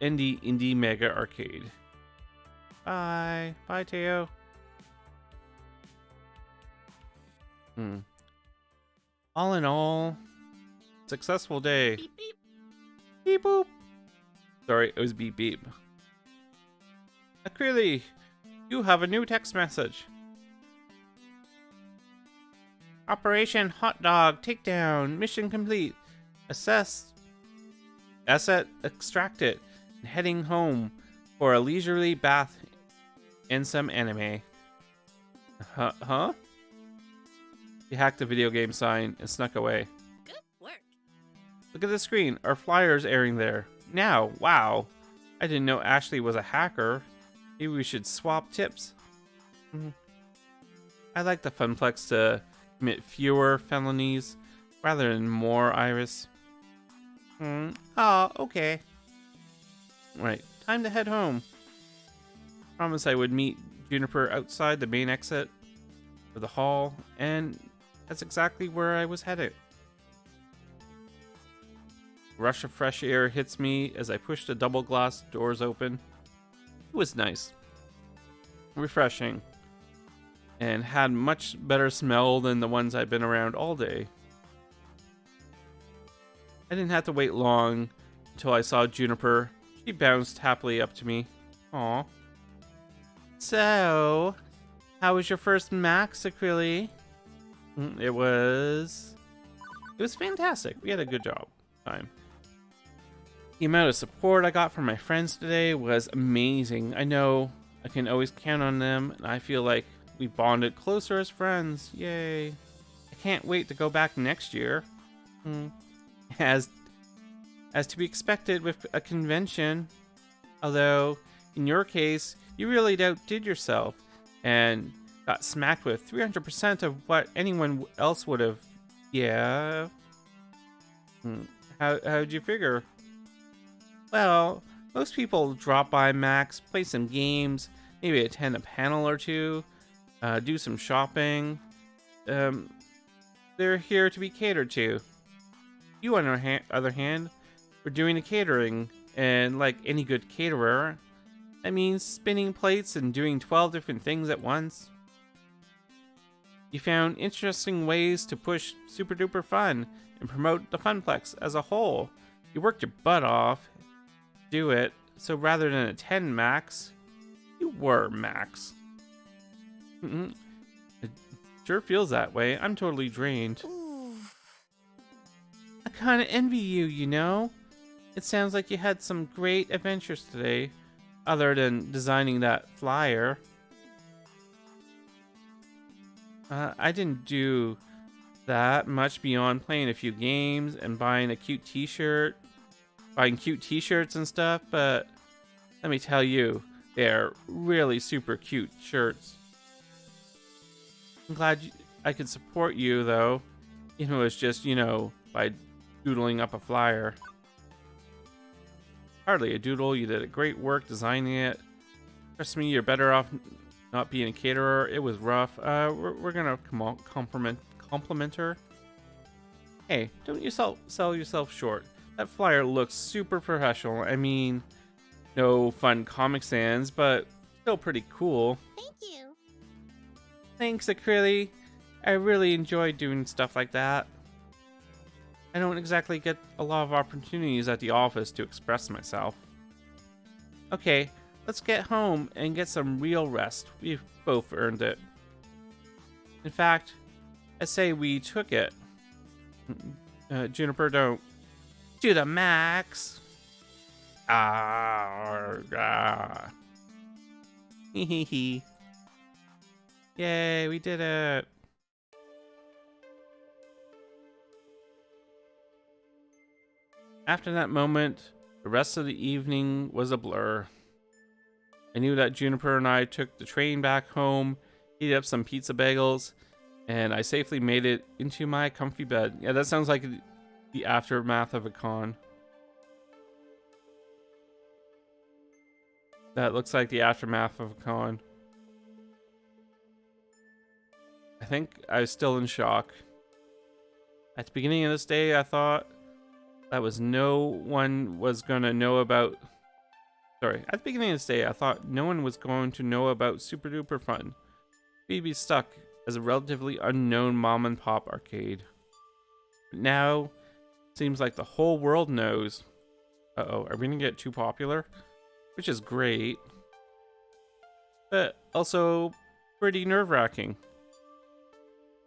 in the Indie Mega Arcade. Bye. Bye, Teo. All in all, successful day. Beep beep. Beep boop. Sorry, it was beep beep. Acryli, you have a new text message. Operation Hot Dog Takedown. Mission complete. Asset extracted. And heading home for a leisurely bath and some anime. Huh? He hacked the video game sign and snuck away. Good work. Look at the screen. Our flyer's airing there. Now, wow. I didn't know Ashley was a hacker. Maybe we should swap tips. I'd like the Funplex to commit fewer felonies rather than more, Iris. Oh, okay. Right, time to head home. Promise I would meet Juniper outside the main exit of the hall, and that's exactly where I was headed. A rush of fresh air hits me as I push the double glass doors open. It was nice, refreshing, and had much better smell than the ones I've been around all day. I didn't have to wait long until I saw Juniper. She bounced happily up to me. Aw. So, how was your first Max, Acryli? It was fantastic. We had a good time. The amount of support I got from my friends today was amazing. I know I can always count on them, and I feel like we bonded closer as friends. Yay. I can't wait to go back next year. As to be expected with a convention. Although, in your case, you really outdid yourself and got smacked with 300% of what anyone else would have. Yeah. How'd you figure? Well, most people drop by Max, play some games, maybe attend a panel or two, do some shopping. They're here to be catered to. You, on the other hand, were doing the catering, and like any good caterer, that means spinning plates and doing 12 different things at once. You found interesting ways to push Super Duper Fun and promote the Funplex as a whole. You worked your butt off to do it, so rather than attend Max, you were Max. It sure feels that way. I'm totally drained. I kinda envy you, you know? It sounds like you had some great adventures today, other than designing that flyer. I didn't do that much beyond playing a few games and buying cute t-shirts and stuff, but let me tell you, they're really super cute shirts. I'm glad I could support you, though. You know, it's just, by doodling up a flyer. Hardly a doodle. You did a great work designing it. Trust me, you're better off not being a caterer. It was rough. We're gonna compliment her. Hey, don't you sell yourself short. That flyer looks super professional. I mean, no fun Comic Sans, but still pretty cool. Thank you. Thanks, Acryli. I really enjoy doing stuff like that. I don't exactly get a lot of opportunities at the office to express myself. Okay, let's get home and get some real rest. We've both earned it. In fact, I say we took it. Juniper, don't. To the max. Hee. Yay, we did it. After that moment, the rest of the evening was a blur. I knew that Juniper and I took the train back home, heated up some pizza bagels, and I safely made it into my comfy bed. Yeah, that sounds like the aftermath of a con. That looks like the aftermath of a con. I think I was still in shock. At the beginning of this day, I thought no one was going to know about... Sorry, at the beginning of this day, I thought no one was going to know about Super Duper Fun. We'd be stuck as a relatively unknown mom and pop arcade. But now, seems like the whole world knows. Uh-oh, are we gonna get too popular? Which is great, but also pretty nerve-wracking.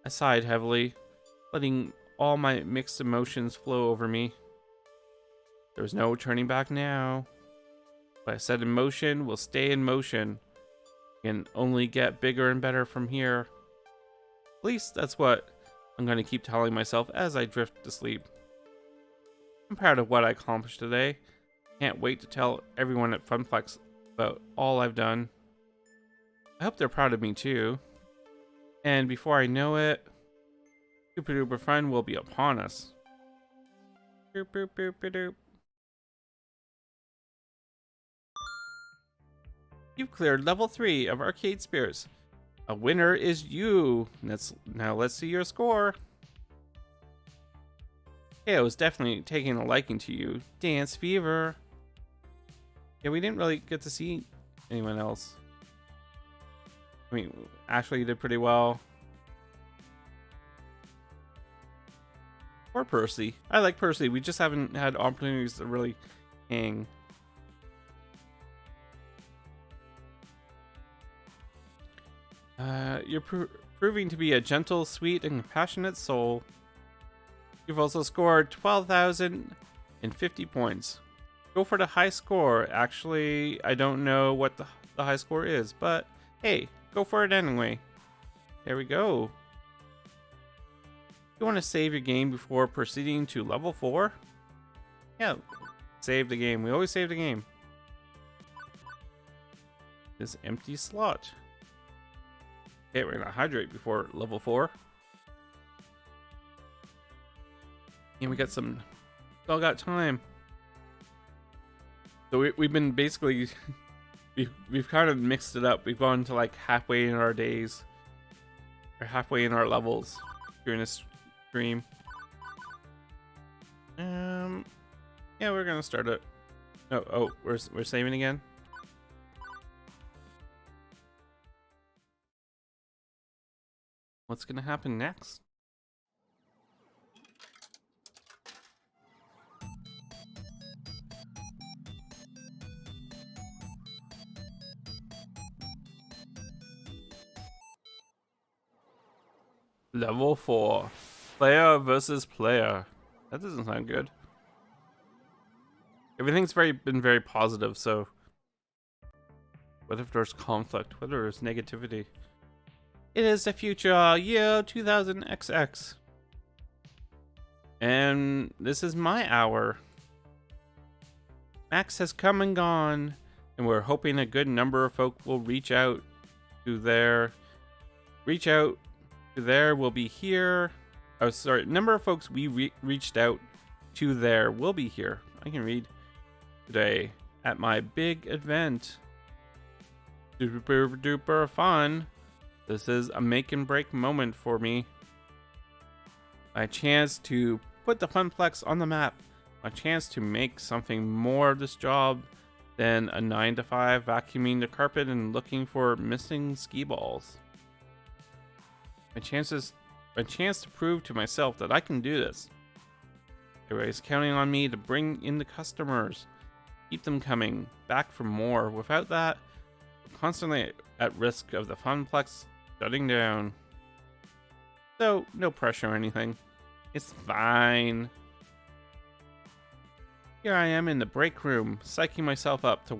I sighed heavily, letting all my mixed emotions flow over me. There was no turning back now. What I set in motion will stay in motion. Can only get bigger and better from here. At least that's what I'm going to keep telling myself as I drift to sleep. I'm proud of what I accomplished today. Can't wait to tell everyone at Funplex about all I've done. I hope they're proud of me too. And before I know it, Super Duper Fun will be upon us. Boop, boop, boop, boop, doop. You've cleared level 3 of Arcade Spirits. A winner is you. Now let's see your score. Yeah, I was definitely taking a liking to you. Dance Fever. Yeah, we didn't really get to see anyone else. I mean, Ashley did pretty well. Or Percy. I like Percy. We just haven't had opportunities to really hang. You're proving to be a gentle, sweet, and compassionate soul. You've also scored 12,050 points. Go for the high score. Actually, I don't know what the high score is, but hey, go for it anyway. There we go. You want to save your game before proceeding to level 4? Yeah, save the game. We always save the game. This empty slot. Okay, we're gonna hydrate before level 4. And we got some... All got time. So we've been basically... we've kind of mixed it up. We've gone to like halfway in our days. Or halfway in our levels during this stream. Yeah, we're gonna start it. Oh, we're saving again. What's gonna happen next? Level 4. Player versus player. That doesn't sound good. Everything's been very positive, so... What if there's conflict? What if there's negativity? It is the future, year 2000XX. And this is my hour. Max has come and gone, and we're hoping a good number of folk will reach out to their... will be here. Oh, sorry. Number of folks we reached out to there will be here. I can read today at my big event. Super duper fun. This is a make and break moment for me. My chance to put the Funplex on the map. My chance to make something more of this job than a 9-to-5 vacuuming the carpet and looking for missing ski balls. My chance to prove to myself that I can do this. Everybody's counting on me to bring in the customers. Keep them coming back for more. Without that, I'm constantly at risk of the Funplex shutting down. So, no pressure or anything. It's fine. Here I am in the break room, psyching myself up,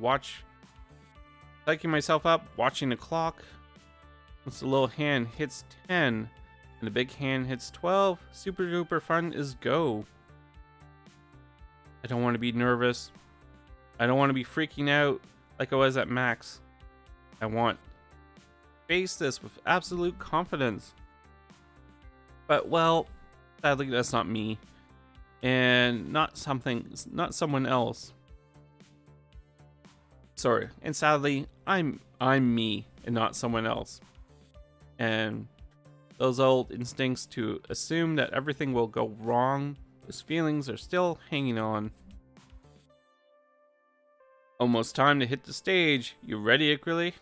watching the clock. Once the little hand hits 10 and the big hand hits 12, Super Duper Fun is go. I don't want to be nervous. I don't want to be freaking out like I was at Max. I want to face this with absolute confidence. But well, sadly that's not me. And not someone else. Sorry. And sadly, I'm me and not someone else. And those old instincts to assume that everything will go wrong, those feelings are still hanging on. Almost time to hit the stage. You ready, Acrylic?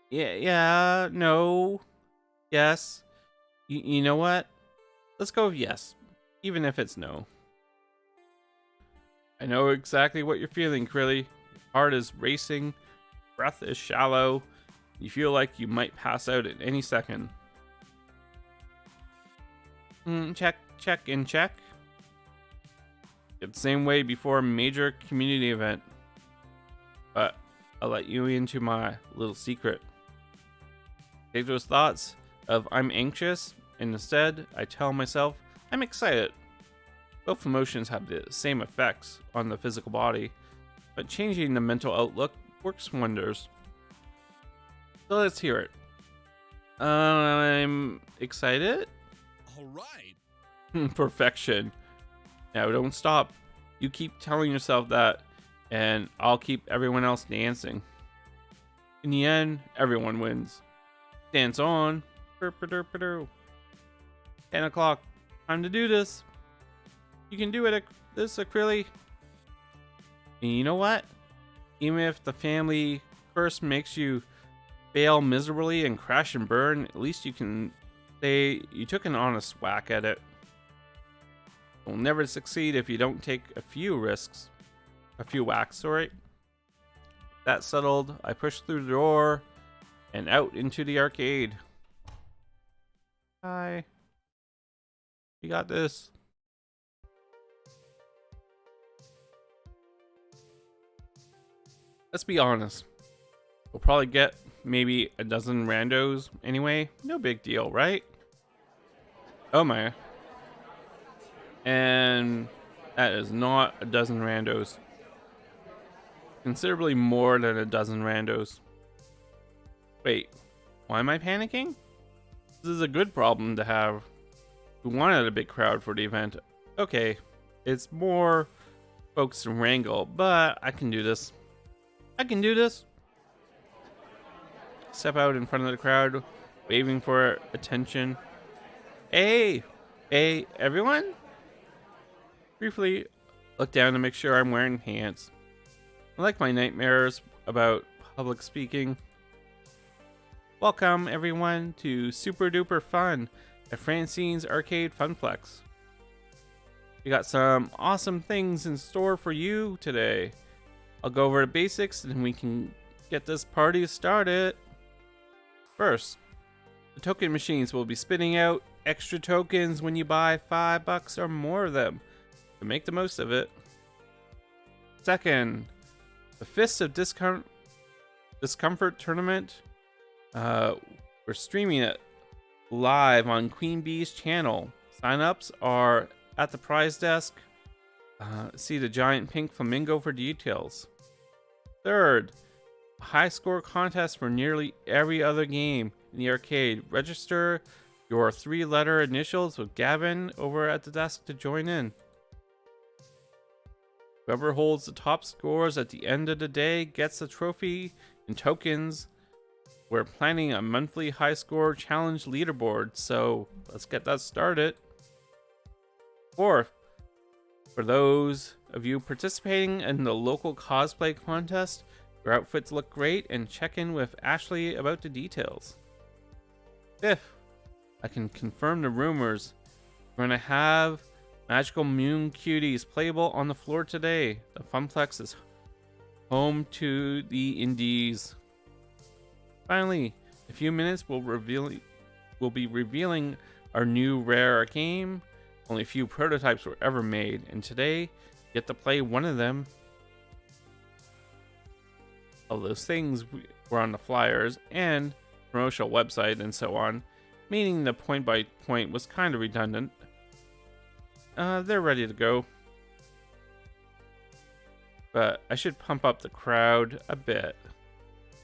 Yeah, no, yes. You know what? Let's go with yes, even if it's no. I know exactly what you're feeling, Acrylic. Your heart is racing, breath is shallow. You feel like you might pass out at any second. Check, and check. It's the same way before a major community event. But I'll let you into my little secret. Take those thoughts of I'm anxious, and instead I tell myself I'm excited. Both emotions have the same effects on the physical body, but changing the mental outlook works wonders. So let's hear it. I'm excited? All right. Perfection. Now don't stop. You keep telling yourself that, and I'll keep everyone else dancing. In the end, everyone wins. Dance on. 10 o'clock. Time to do this. You can do it, this Acrylic. And you know what? Even if the family curse makes you fail miserably and crash and burn, at least you can say you took an honest whack at it. You'll never succeed if you don't take a few whacks, sorry. That settled, I pushed through the door and out into the arcade. Hi. You got this. Let's be honest. We'll probably get maybe a dozen randos anyway. No big deal, right? Oh my. And that is not a dozen randos. Considerably more than a dozen randos. Wait, why am I panicking? This is a good problem to have. We wanted a big crowd for the event. Okay, it's more folks to wrangle, but I can do this. Step out in front of the crowd, waving for attention. Hey, everyone? Briefly look down to make sure I'm wearing pants. I like my nightmares about public speaking. Welcome, everyone, to Super Duper Fun at Francine's Arcade Funplex. We got some awesome things in store for you today. I'll go over the basics and we can get this party started. First, the token machines will be spitting out extra tokens when you buy $5 or more of them. So make the most of it. Second, the Fists of Discomfort tournament. We're streaming it live on Queen Bee's channel. Sign-ups are at the prize desk. See the giant pink flamingo for details. Third, a high score contest for nearly every other game in the arcade. Register your 3-letter initials with Gavin over at the desk to join in. Whoever holds the top scores at the end of the day gets a trophy and tokens. We're planning a monthly high score challenge leaderboard, so let's get that started. Fourth, for those of you participating in the local cosplay contest, your outfits look great, and check in with Ashley about the details. Fifth, I can confirm the rumors. We're going to have Magical Moon Cuties playable on the floor today. The Funplex is home to the indies. Finally, in a few minutes we'll be revealing our new rare game. Only a few prototypes were ever made, and today you get to play one of them. All those things were on the flyers and promotional website and so on, meaning the point by point was kind of redundant. They're ready to go. But I should pump up the crowd a bit.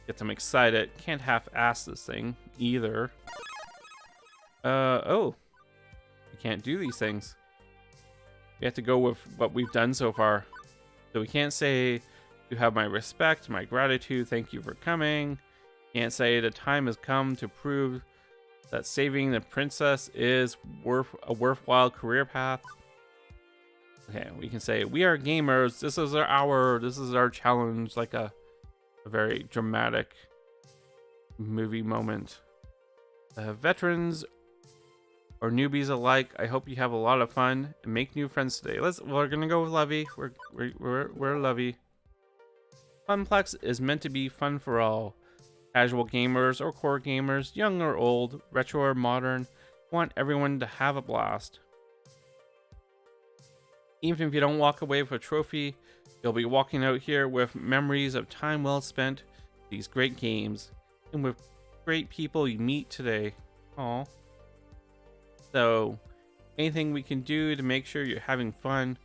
Get them excited. Can't half-ass this thing either. Oh. We can't do these things. We have to go with what we've done so far. So we can't say, you have my respect, my gratitude, thank you for coming. Can't say the time has come to prove that saving the princess is a worthwhile career path. Okay, we can say, we are gamers, this is our challenge, like a very dramatic movie moment. Veterans or newbies alike, I hope you have a lot of fun and make new friends today. We're gonna go with Lovey. We're Lovey. Funplex is meant to be fun for all. Casual gamers or core gamers, young or old, retro or modern, want everyone to have a blast. Even if you don't walk away with a trophy, you'll be walking out here with memories of time well spent, these great games, and with great people you meet today. Aw. So, anything we can do to make sure you're having fun,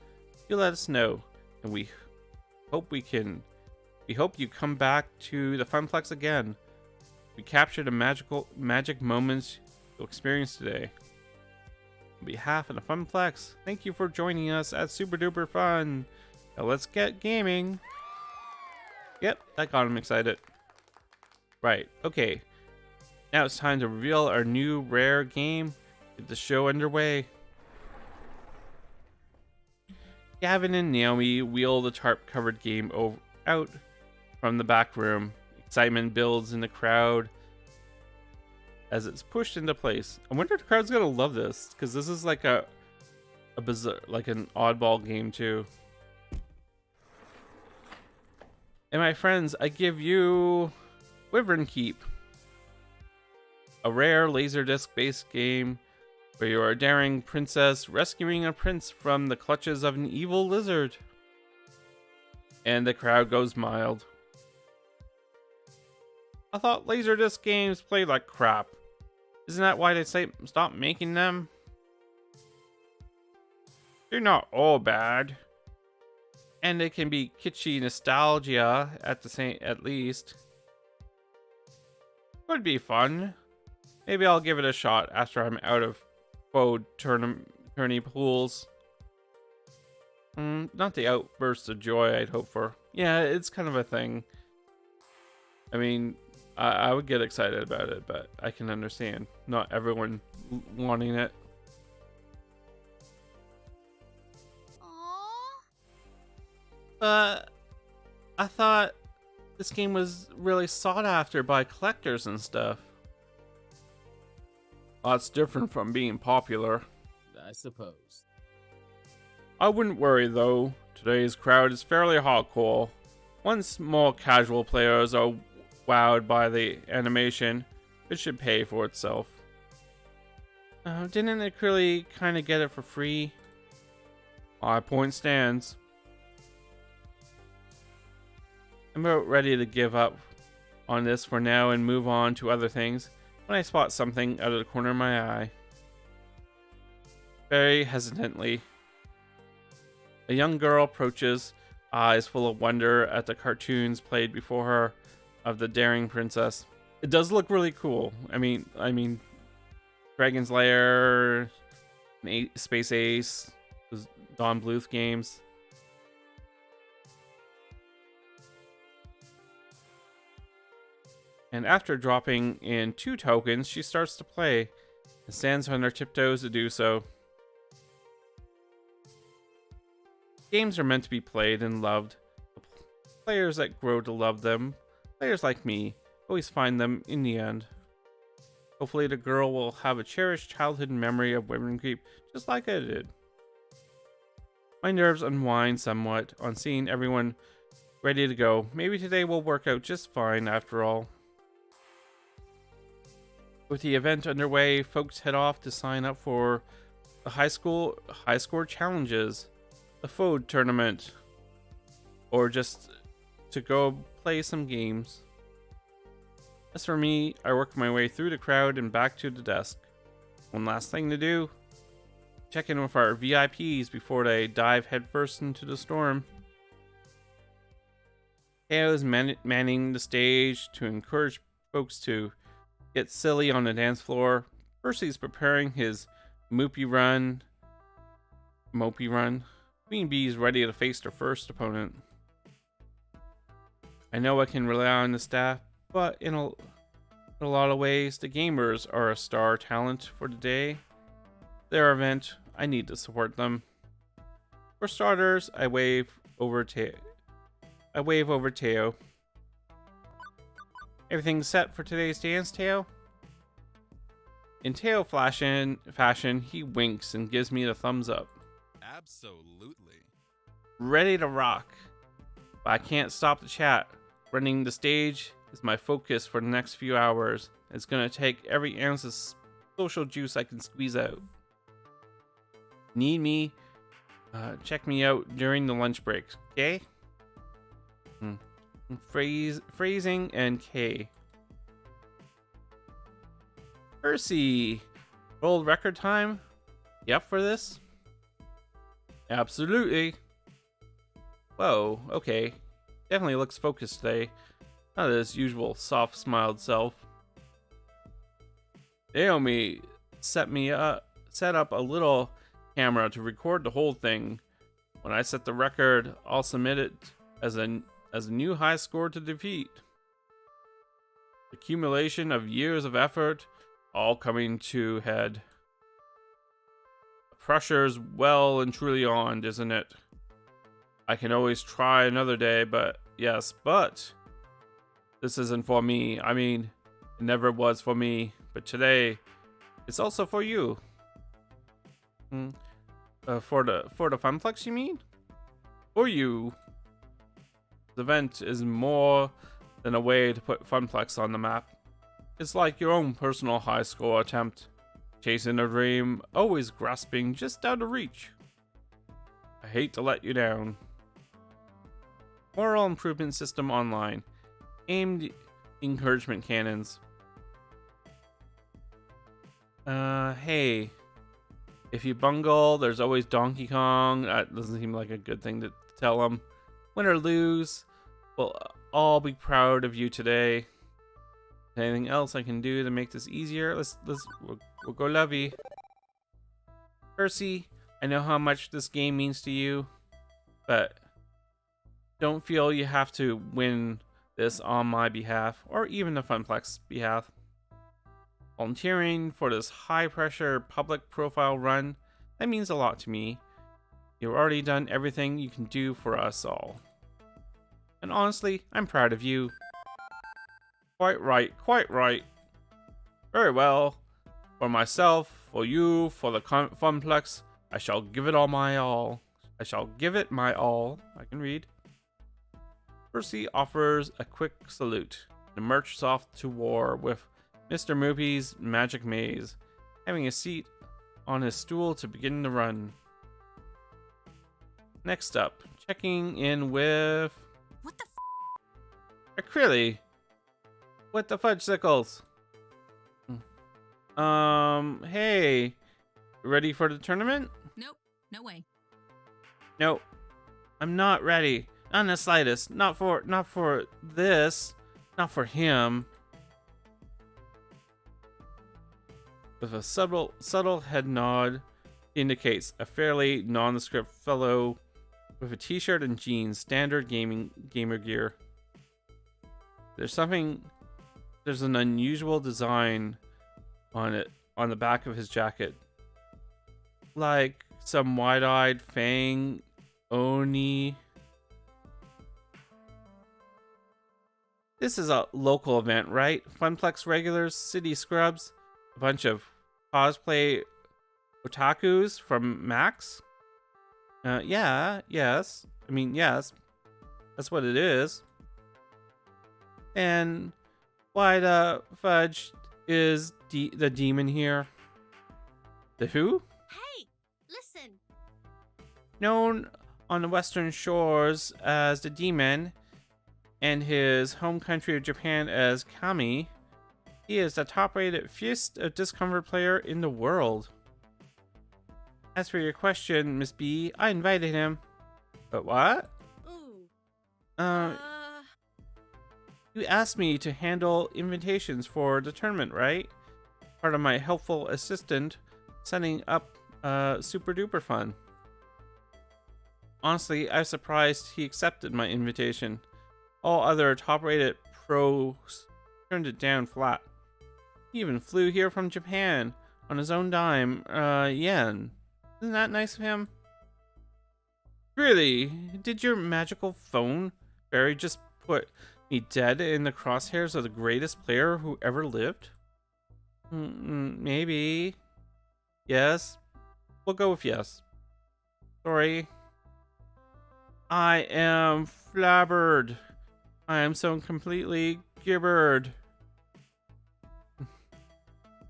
you let us know, and we hope you come back to the Funplex again. We captured the magic moments you'll experience today. On behalf of the Funplex, thank you for joining us at Super Duper Fun. Now let's get gaming. Yep, that got him excited. Right, okay. Now it's time to reveal our new rare game. Get the show underway. Gavin and Naomi wheel the tarp-covered game out from the back room. Excitement builds in the crowd as it's pushed into place. I wonder if the crowd's gonna love this, because this is like a bizarre, like an oddball game too. And my friends, I give you Wyvern Keep, a rare Laserdisc-based game where you are a daring princess rescuing a prince from the clutches of an evil lizard. And the crowd goes mild. I thought Laserdisc games played like crap. Isn't that why they say stop making them? They're not all bad. And it can be kitschy nostalgia at least. Would be fun. Maybe I'll give it a shot after I'm out of tourney pools. Not the outbursts of joy I'd hope for. Yeah, it's kind of a thing. I mean, I would get excited about it, but I can understand not everyone wanting it. But I thought this game was really sought after by collectors and stuff. That's different from being popular, I suppose. I wouldn't worry though. Today's crowd is fairly hardcore. Once more casual players are wowed by the animation, it should pay for itself. Didn't Acrylic kind of get it for free? My point stands. I'm about ready to give up on this for now and move on to other things when I spot something out of the corner of my eye. Very hesitantly, a young girl approaches, eyes full of wonder at the cartoons played before her of the daring princess. It does look really cool. I mean, Dragon's Lair, Space Ace, those Don Bluth games. And after dropping in 2 tokens, she starts to play and stands on her tiptoes to do so. Games are meant to be played and loved. Players that grow to love them, players like me, always find them in the end. Hopefully the girl will have a cherished childhood memory of Wyvern Keep, just like I did. My nerves unwind somewhat on seeing everyone ready to go. Maybe today will work out just fine after all. With the event underway, folks head off to sign up for the high score challenges, the food tournament, or just to go play some games. As for me, I work my way through the crowd and back to the desk. One last thing to do, check in with our VIPs before they dive headfirst into the storm. Teo's manning the stage to encourage folks to get silly on the dance floor. Percy's preparing his mopey run. Queen Bee's ready to face their first opponent. I know I can rely on the staff, but in a lot of ways, the gamers are a star talent for the day. Their event, I need to support them. For starters, I wave over Teo. Everything's set for today's dance, Teo? In Teo fashion, he winks and gives me the thumbs up. Absolutely. Ready to rock. But I can't stop the chat. Running the stage is my focus for the next few hours. It's gonna take every ounce of social juice I can squeeze out. Need me? Check me out during the lunch breaks, okay? Phrasing and K. Percy, world record time? You up for this? Absolutely. Whoa, okay. Definitely looks focused today. Not his usual soft-smiled self. Naomi set up a little camera to record the whole thing. When I set the record, I'll submit it as a new high score to defeat. Accumulation of years of effort, all coming to head. The pressure's well and truly on, isn't it? I can always try another day, but this isn't for me. I mean, it never was for me, but today, it's also for you. For the Funplex, you mean? For you. The event is more than a way to put Funplex on the map. It's like your own personal high score attempt. Chasing a dream, always grasping just out of reach. I hate to let you down. Moral improvement system online. Aimed encouragement cannons. Hey. If you bungle, there's always Donkey Kong. That doesn't seem like a good thing to tell him. Win or lose, we'll all be proud of you today. Anything else I can do to make this easier? We'll go lovey. Percy, I know how much this game means to you, but don't feel you have to win this on my behalf, or even the Funplex behalf. Volunteering for this high-pressure public profile run, that means a lot to me. You've already done everything you can do for us all. And honestly, I'm proud of you. Quite right, quite right. Very well. For myself, for you, for the Funplex, I shall give it all my all. I shall give it my all. I can read. Percy offers a quick salute and marches off to war with Mr. Moopy's magic maze, having a seat on his stool to begin the run. Next up, checking in with... What the Acryli. What the fudgesicles? Hey. Ready for the tournament? Nope, no way. Nope. I'm not ready. Not in the slightest. Not for this. Not for him. With a subtle head nod, he indicates a fairly nondescript fellow with a t-shirt and jeans, standard gamer gear. There's an unusual design on the back of his jacket. Like some wide-eyed fang oni. This is a local event, right? Funplex regulars, city scrubs, a bunch of cosplay otakus from Max? Yes. I mean, yes. That's what it is. And why the fudge is the demon here? The who? Hey, listen. Known on the western shores as the demon, and his home country of Japan as Kami, he is the top-rated Fist of Discomfort player in the world. As for your question, Miss B, I invited him. But what? Ooh. You asked me to handle invitations for the tournament, right? Part of my helpful assistant setting up Super Duper Fun. Honestly, I was surprised he accepted my invitation. All other top-rated pros turned it down flat. He even flew here from Japan on his own dime, yen. Isn't that nice of him? Really? Did your magical phone fairy just put me dead in the crosshairs of the greatest player who ever lived? Maybe. Yes. We'll go with yes. Sorry. I am flabbered. I am so completely gibbered.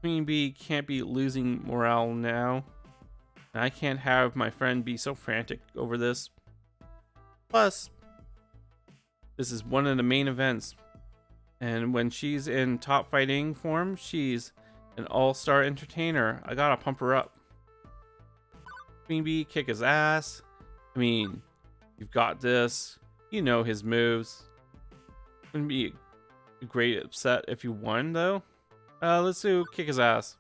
Queen Bee can't be losing morale now. I can't have my friend be so frantic over this. Plus, this is one of the main events. And when she's in top fighting form, she's an all-star entertainer. I gotta pump her up. Queen Bee, kick his ass. I mean, you've got this. You know his moves. Wouldn't be a great upset if you won, though. Let's do kick his ass.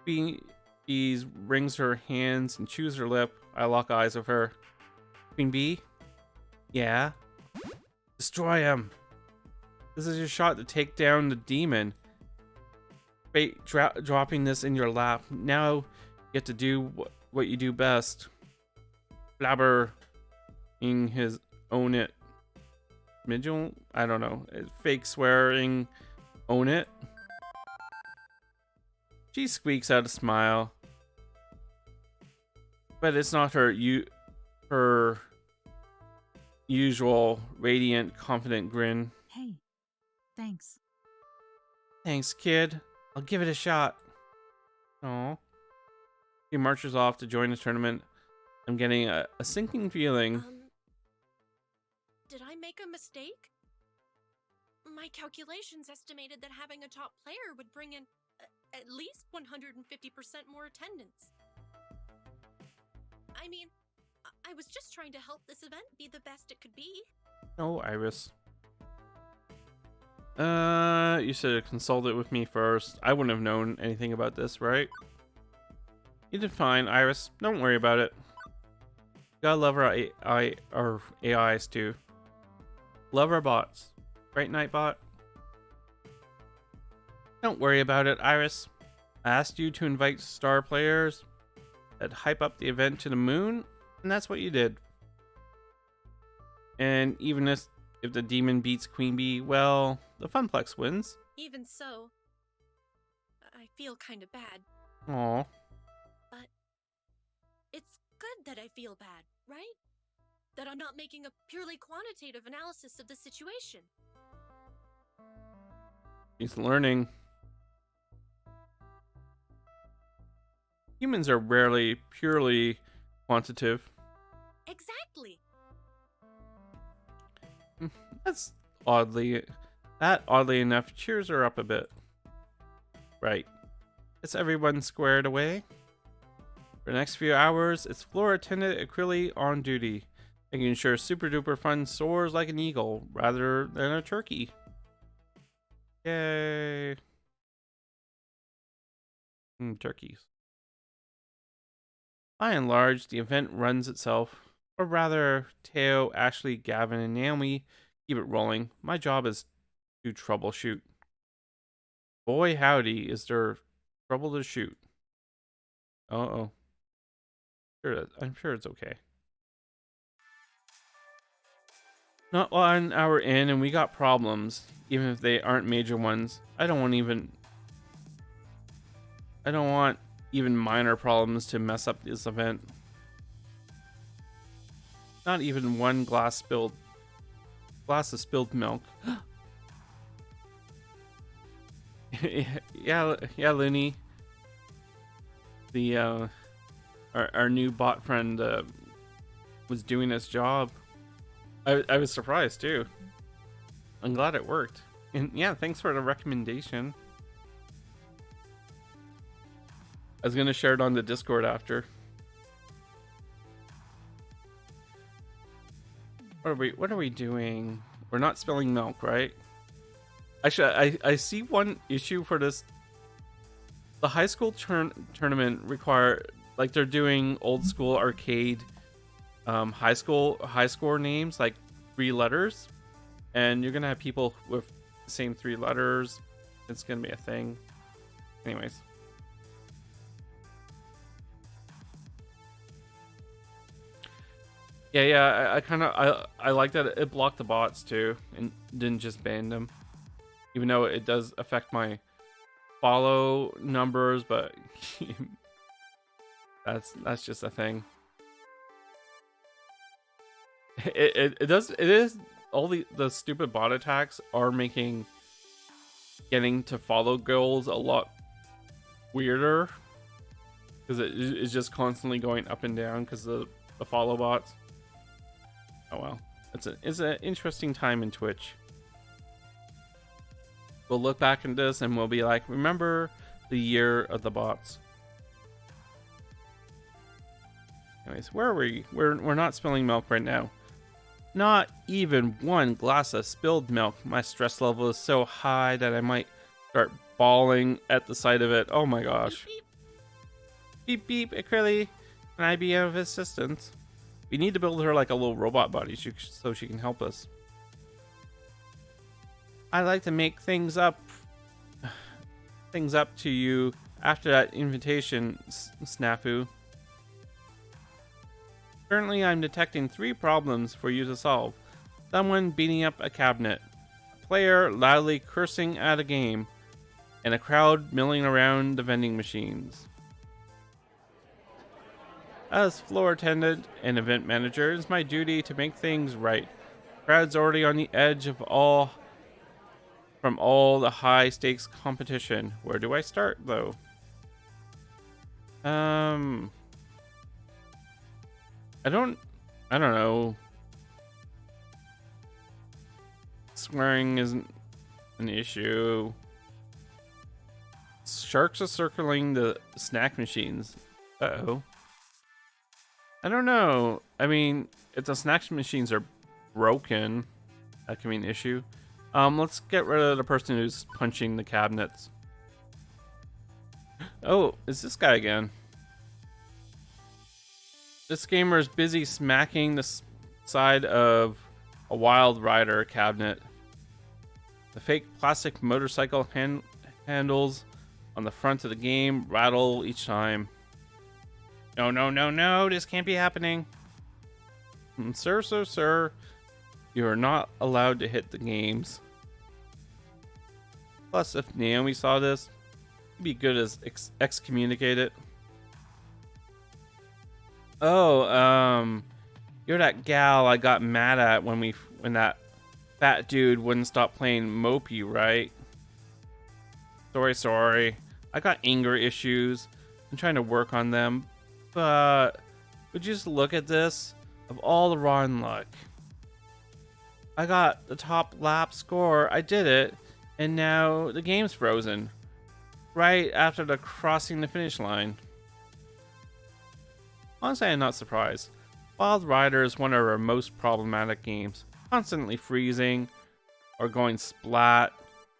Queen Bee wrings her hands and chews her lip. I lock eyes with her. Queen Bee? Yeah? Destroy him. This is your shot to take down the demon. Fate dropping this in your lap. Now you get to do what you do best. Blabber. In his own it. Midgel? I don't know. Fake swearing. Own it. She squeaks out a smile. But it's not her usual radiant, confident grin. Hey, thanks. Thanks, kid. I'll give it a shot. Aw. He marches off to join the tournament. I'm getting a sinking feeling. Did I make a mistake? My calculations estimated that having a top player would bring in at least 150% more attendance. I mean, I was just trying to help this event be the best it could be. Oh, Iris. You should have consulted with me first. I wouldn't have known anything about this, right? You did fine, Iris. Don't worry about it. Gotta love our AIs too. Love our bots. Right, Nightbot? Don't worry about it, Iris. I asked you to invite star players that hype up the event to the moon, and that's what you did. And even if the demon beats Queen Bee, well, the Funplex wins. Even so, I feel kind of bad. Aw. But it's good that I feel bad, right? That I'm not making a purely quantitative analysis of the situation. He's learning. Humans are rarely purely quantitative. Exactly. That's oddly enough cheers her up a bit. Right. Is everyone squared away? For the next few hours, it's floor attendant Acrylic on duty, making sure Super Duper Fun soars like an eagle rather than a turkey. Yay. Turkeys. By and large, the event runs itself. Or rather, Teo, Ashley, Gavin, and Naomi keep it rolling. My job is to troubleshoot. Boy howdy, is there trouble to shoot. Uh-oh. I'm sure it's okay. Not 1 hour in and we got problems, even if they aren't major ones. I don't want even minor problems to mess up this event. Not even one glass of spilled milk. yeah, Looney. The our new bot friend was doing his job. I was surprised too. I'm glad it worked. And yeah, thanks for the recommendation. I was gonna share it on the Discord after. What are we doing? We're not spilling milk, right? Actually, I see one issue for this. The high school tournament require, like, they're doing old school arcade high score names, like 3 letters, and you're gonna have people with the same 3 letters. It's gonna be a thing. Anyways. Yeah, I kind of I like that it blocked the bots too and didn't just ban them, even though it does affect my follow numbers, but that's just a thing. It is all the stupid bot attacks are making getting to follow goals a lot weirder, because it is just constantly going up and down because of the follow bots. Oh well, it's an interesting time in Twitch. We'll look back at this and we'll be like, remember the year of the bots. Anyways, where are we? We're not spilling milk right now. Not even one glass of spilled milk. My stress level is so high that I might start bawling at the sight of it. Oh my gosh. Beep beep, Acrylic. Can I be of assistance? We need to build her like a little robot buddy so she can help us. I like to make things up to you after that invitation, Snafu. Currently, I'm detecting 3 problems for you to solve. Someone beating up a cabinet, a player loudly cursing at a game, and a crowd milling around the vending machines. As floor attendant and event manager, it's my duty to make things right. Crowd's already on the edge of from all the high stakes competition. Where do I start though? I don't know. Swearing isn't an issue. Sharks are circling the snack machines. Uh-oh. I don't know. I mean, if the snack machines are broken, that can be an issue. Let's get rid of the person who's punching the cabinets. Oh, it's this guy again. This gamer is busy smacking the side of a Wild Rider cabinet. The fake plastic motorcycle handles on the front of the game rattle each time. No, this can't be happening. Sir, you are not allowed to hit the games. Plus, if Naomi saw this, it'd be good as excommunicate it. Oh, you're that gal I got mad at when that fat dude wouldn't stop playing Mopey, right? Sorry. I got anger issues. I'm trying to work on them. But would you just look at this? Of all the rotten luck. I got the top lap score. I did it. And now the game's frozen. Right after the crossing the finish line. Honestly, I'm not surprised. Wild Rider is one of our most problematic games. Constantly freezing or going splat.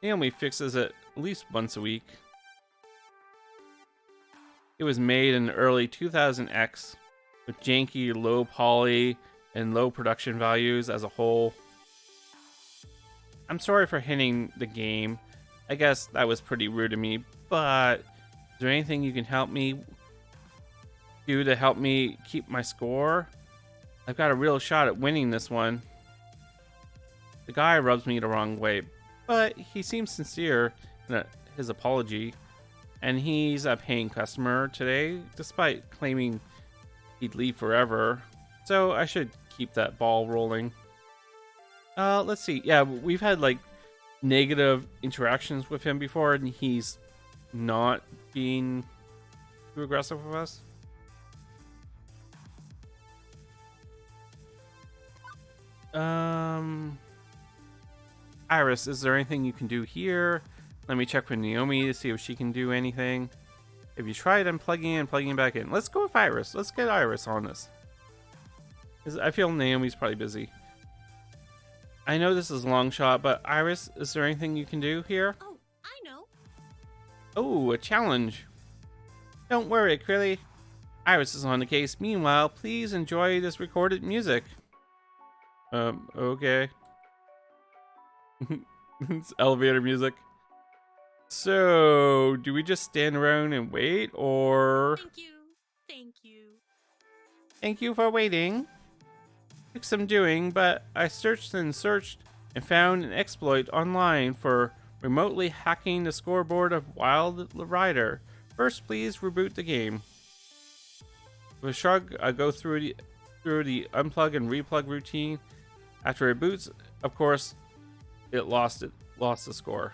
Naomi fixes it at least once a week. It was made in early 2000X with janky, low poly, and low production values as a whole. I'm sorry for hitting the game. I guess that was pretty rude of me, but is there anything you can help me do to help me keep my score? I've got a real shot at winning this one. The guy rubs me the wrong way, but he seems sincere in his apology, and he's a paying customer today, despite claiming he'd leave forever. So I should keep that ball rolling. Let's see. Yeah, we've had like negative interactions with him before, and he's not being too aggressive with us. Iris, is there anything you can do here? Let me check with Naomi to see if she can do anything. If you tried unplugging and plugging back in, let's go with Iris. Let's get Iris on this. I feel Naomi's probably busy. I know this is a long shot, but Iris, is there anything you can do here? Oh, I know. Oh, a challenge. Don't worry, Acrylic. Iris is on the case. Meanwhile, please enjoy this recorded music. Okay. It's elevator music. So, do we just stand around and wait, or... Thank you. Thank you. Thank you for waiting. Took some doing, but I searched and searched and found an exploit online for remotely hacking the scoreboard of Wild Rider. First, please reboot the game. With a shrug, I go through the unplug and replug routine. After it boots, of course, it lost the score.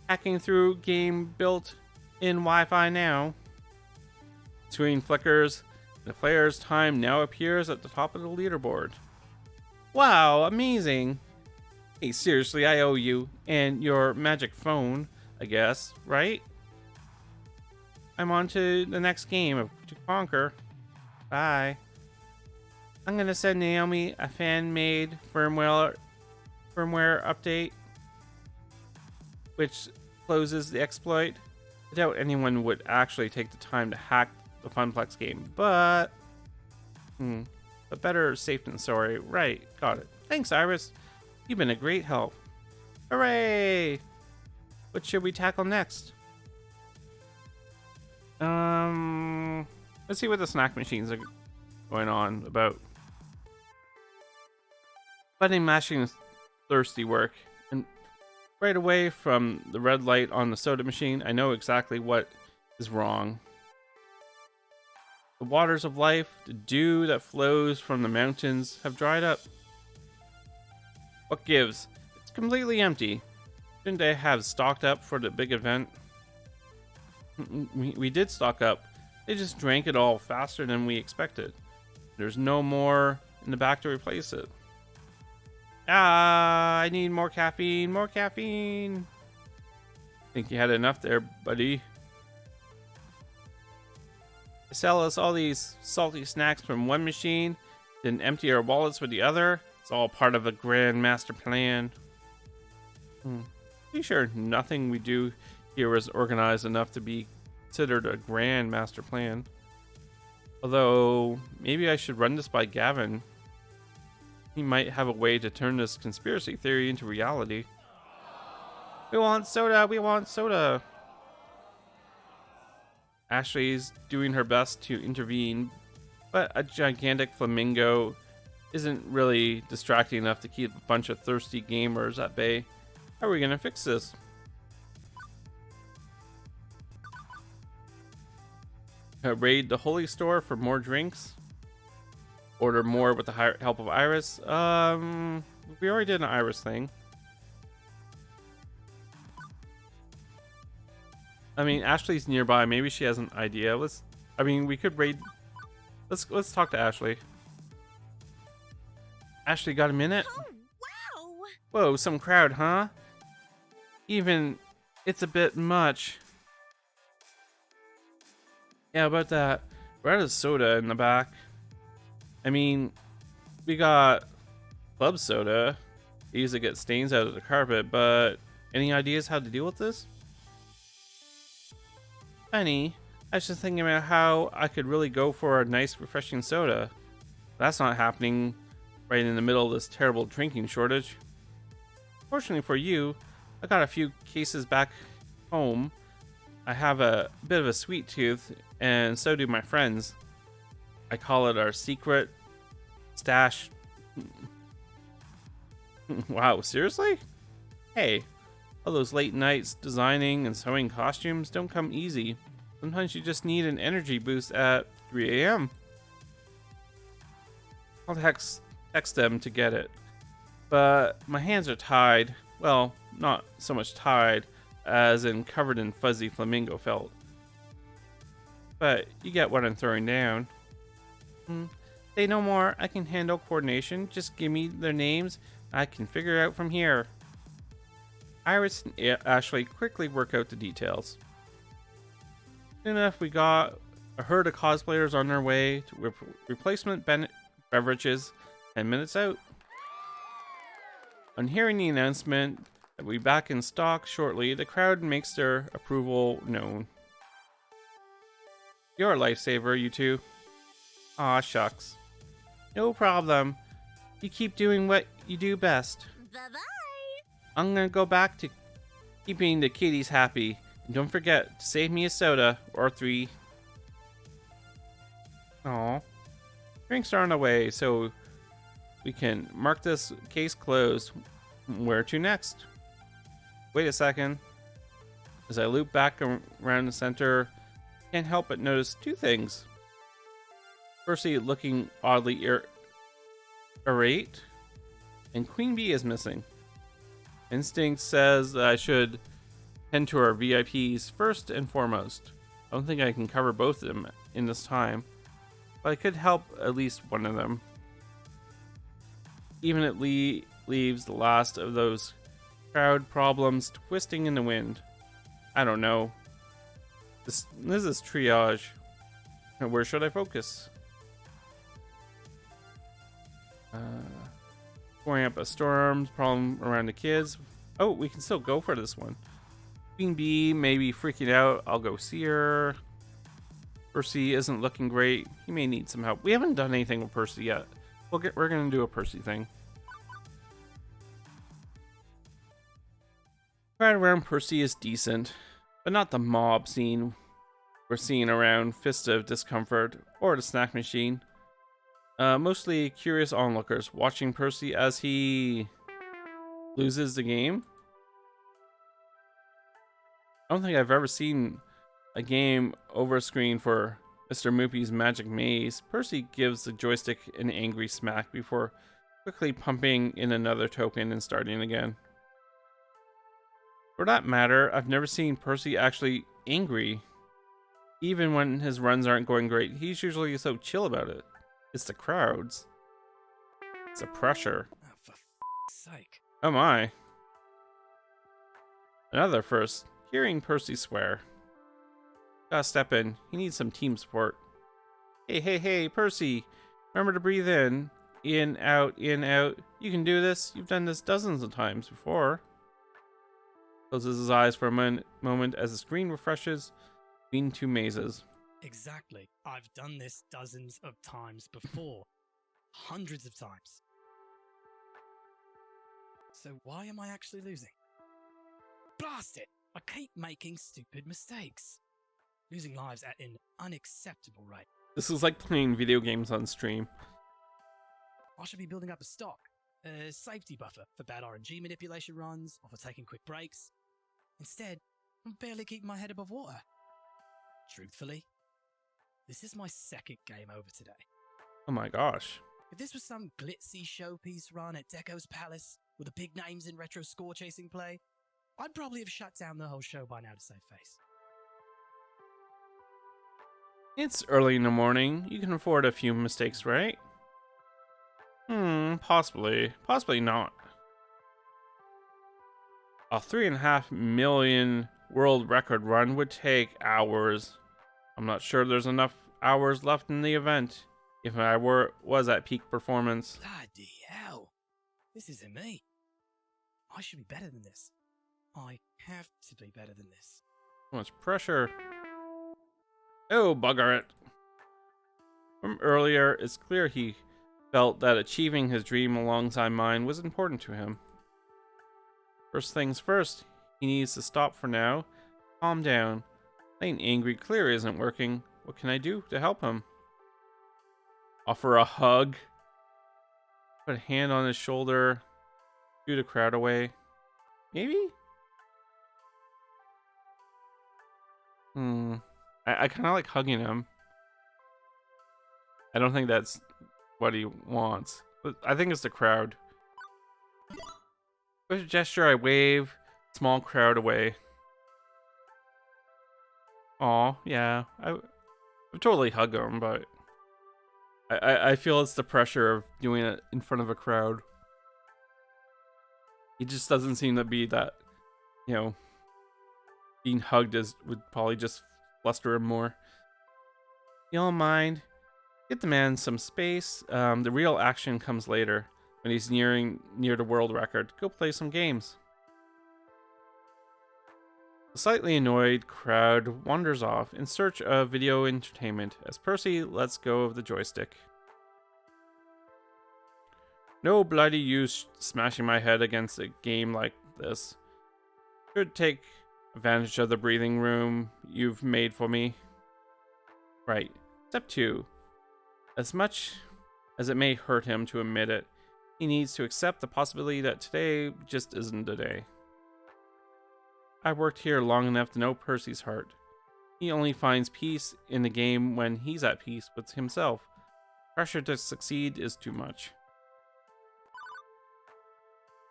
Hacking through game built in Wi-Fi now. Screen flickers. The player's time now appears at the top of the leaderboard. Wow, amazing! Hey, seriously, I owe you. And your magic phone, I guess, right? I'm on to the next game to conquer. Bye. I'm gonna send Naomi a fan-made firmware update, which closes the exploit. I doubt anyone would actually take the time to hack the Funplex game, but better safe than sorry. Right, got it. Thanks, Iris. You've been a great help. Hooray! What should we tackle next? Let's see what the snack machines are going on about. Button mashing is thirsty work, and right away from the red light on the soda machine, I know exactly what is wrong. The waters of life, the dew that flows from the mountains, have dried up. What gives? It's completely empty. Shouldn't they have stocked up for the big event? We did stock up. They just drank it all faster than we expected. There's no more in the back to replace it. I need more caffeine, more caffeine. Think you had enough there, buddy. They sell us all these salty snacks from one machine, then empty our wallets with the other. It's all part of a grand master plan. Pretty sure nothing we do here is organized enough to be considered a grand master plan. Although, maybe I should run this by Gavin. He might have a way to turn this conspiracy theory into reality. We want soda, we want soda. Ashley's doing her best to intervene, but a gigantic flamingo isn't really distracting enough to keep a bunch of thirsty gamers at bay. How are we gonna fix this? Raid the Holy Store for more drinks. Order more with the help of Iris. We already did an Iris thing. I mean, Ashley's nearby. Maybe she has an idea. We could raid. Let's talk to Ashley. Ashley, got a minute? Oh, wow! Whoa, some crowd, huh? Even, it's a bit much. Yeah, about that. We're out of soda in the back. I mean, we got club soda. They usually get stains out of the carpet, but any ideas how to deal with this? Funny, I was just thinking about how I could really go for a nice, refreshing soda. That's not happening right in the middle of this terrible drinking shortage. Fortunately for you, I got a few cases back home. I have a bit of a sweet tooth, and so do my friends. I call it our secret stash. Wow, seriously? Hey, all those late nights designing and sewing costumes don't come easy. Sometimes you just need an energy boost at 3 a.m. I'll text them to get it. But my hands are tied. Well, not so much tied as in covered in fuzzy flamingo felt. But you get what I'm throwing down. Say no more. I can handle coordination. Just give me their names. I can figure out from here. Iris and Ashley quickly work out the details. Soon enough, we got a herd of cosplayers on their way to replacement beverages 10 minutes out. On hearing the announcement that we'll be back in stock shortly, the crowd makes their approval known. You're a lifesaver, you two. Aw, shucks. No problem. You keep doing what you do best. Bye-bye! I'm gonna go back to keeping the kiddies happy. And don't forget to save me a soda or 3. Aw. Drinks are on the way, so we can mark this case closed. Where to next? Wait a second. As I loop back around the center, can't help but notice 2 things. Firstly, looking oddly irate, and Queen Bee is missing. Instinct says that I should tend to our VIPs first and foremost. I don't think I can cover both of them in this time, but I could help at least one of them. Even it leaves the last of those crowd problems twisting in the wind. I don't know. This is triage. Where should I focus? Pouring up a storm problem around the kids. Oh, we can still go for this one. Queen Bee may be freaking out. I'll go see her. Percy isn't looking great. He may need some help. We haven't done anything with Percy yet. We're gonna do a Percy thing. Crowd around Percy is decent, but not the mob scene we're seeing around Fist of Discomfort or the snack machine. Mostly curious onlookers watching Percy as he loses the game. I don't think I've ever seen a game over a screen for Mr. Moopy's Magic Maze. Percy gives the joystick an angry smack before quickly pumping in another token and starting again. For that matter, I've never seen Percy actually angry. Even when his runs aren't going great, he's usually so chill about it. It's the crowds. It's the pressure. Oh, for f***'s sake. Oh my. Another first. Hearing Percy swear. Gotta step in. He needs some team support. Hey, Percy. Remember to breathe in. In, out, in, out. You can do this. You've done this dozens of times before. Closes his eyes for a moment as the screen refreshes between 2 mazes. Exactly. I've done this dozens of times before. Hundreds of times. So why am I actually losing? Blast it! I keep making stupid mistakes. Losing lives at an unacceptable rate. This is like playing video games on stream. I should be building up a stock. A safety buffer for bad RNG manipulation runs or for taking quick breaks. Instead, I'm barely keeping my head above water. Truthfully, this is my 2nd game over today. Oh my gosh. If this was some glitzy showpiece run at Deco's Palace with the big names in retro score chasing play, I'd probably have shut down the whole show by now to save face. It's early in the morning. You can afford a few mistakes, right? Possibly. Possibly not. A 3.5 million world record run would take hours. I'm not sure there's enough hours left in the event if I was at peak performance. Bloody hell. This isn't me. I should be better than this. I have to be better than this. So much pressure. Oh, bugger it. From earlier, it's clear he felt that achieving his dream alongside mine was important to him. First things first, he needs to stop for now. Calm down. Playing angry clear isn't working. What can I do to help him? Offer a hug. Put a hand on his shoulder. Shoo the crowd away. Maybe? I kind of like hugging him. I don't think that's what he wants. But I think it's the crowd. With a gesture, I wave small crowd away. Aw, yeah. I would totally hug him, but I feel it's the pressure of doing it in front of a crowd. He just doesn't seem to be that, you know, being hugged would probably just fluster him more. You don't mind? Get the man some space. The real action comes later. when he's near the world record. Go play some games. The slightly annoyed crowd wanders off in search of video entertainment as Percy lets go of the joystick. No bloody use smashing my head against a game like this. Should take advantage of the breathing room you've made for me. Right. Step 2. As much as it may hurt him to admit it, he needs to accept the possibility that today just isn't the day. I've worked here long enough to know Percy's heart. He only finds peace in the game when he's at peace with himself. Pressure to succeed is too much.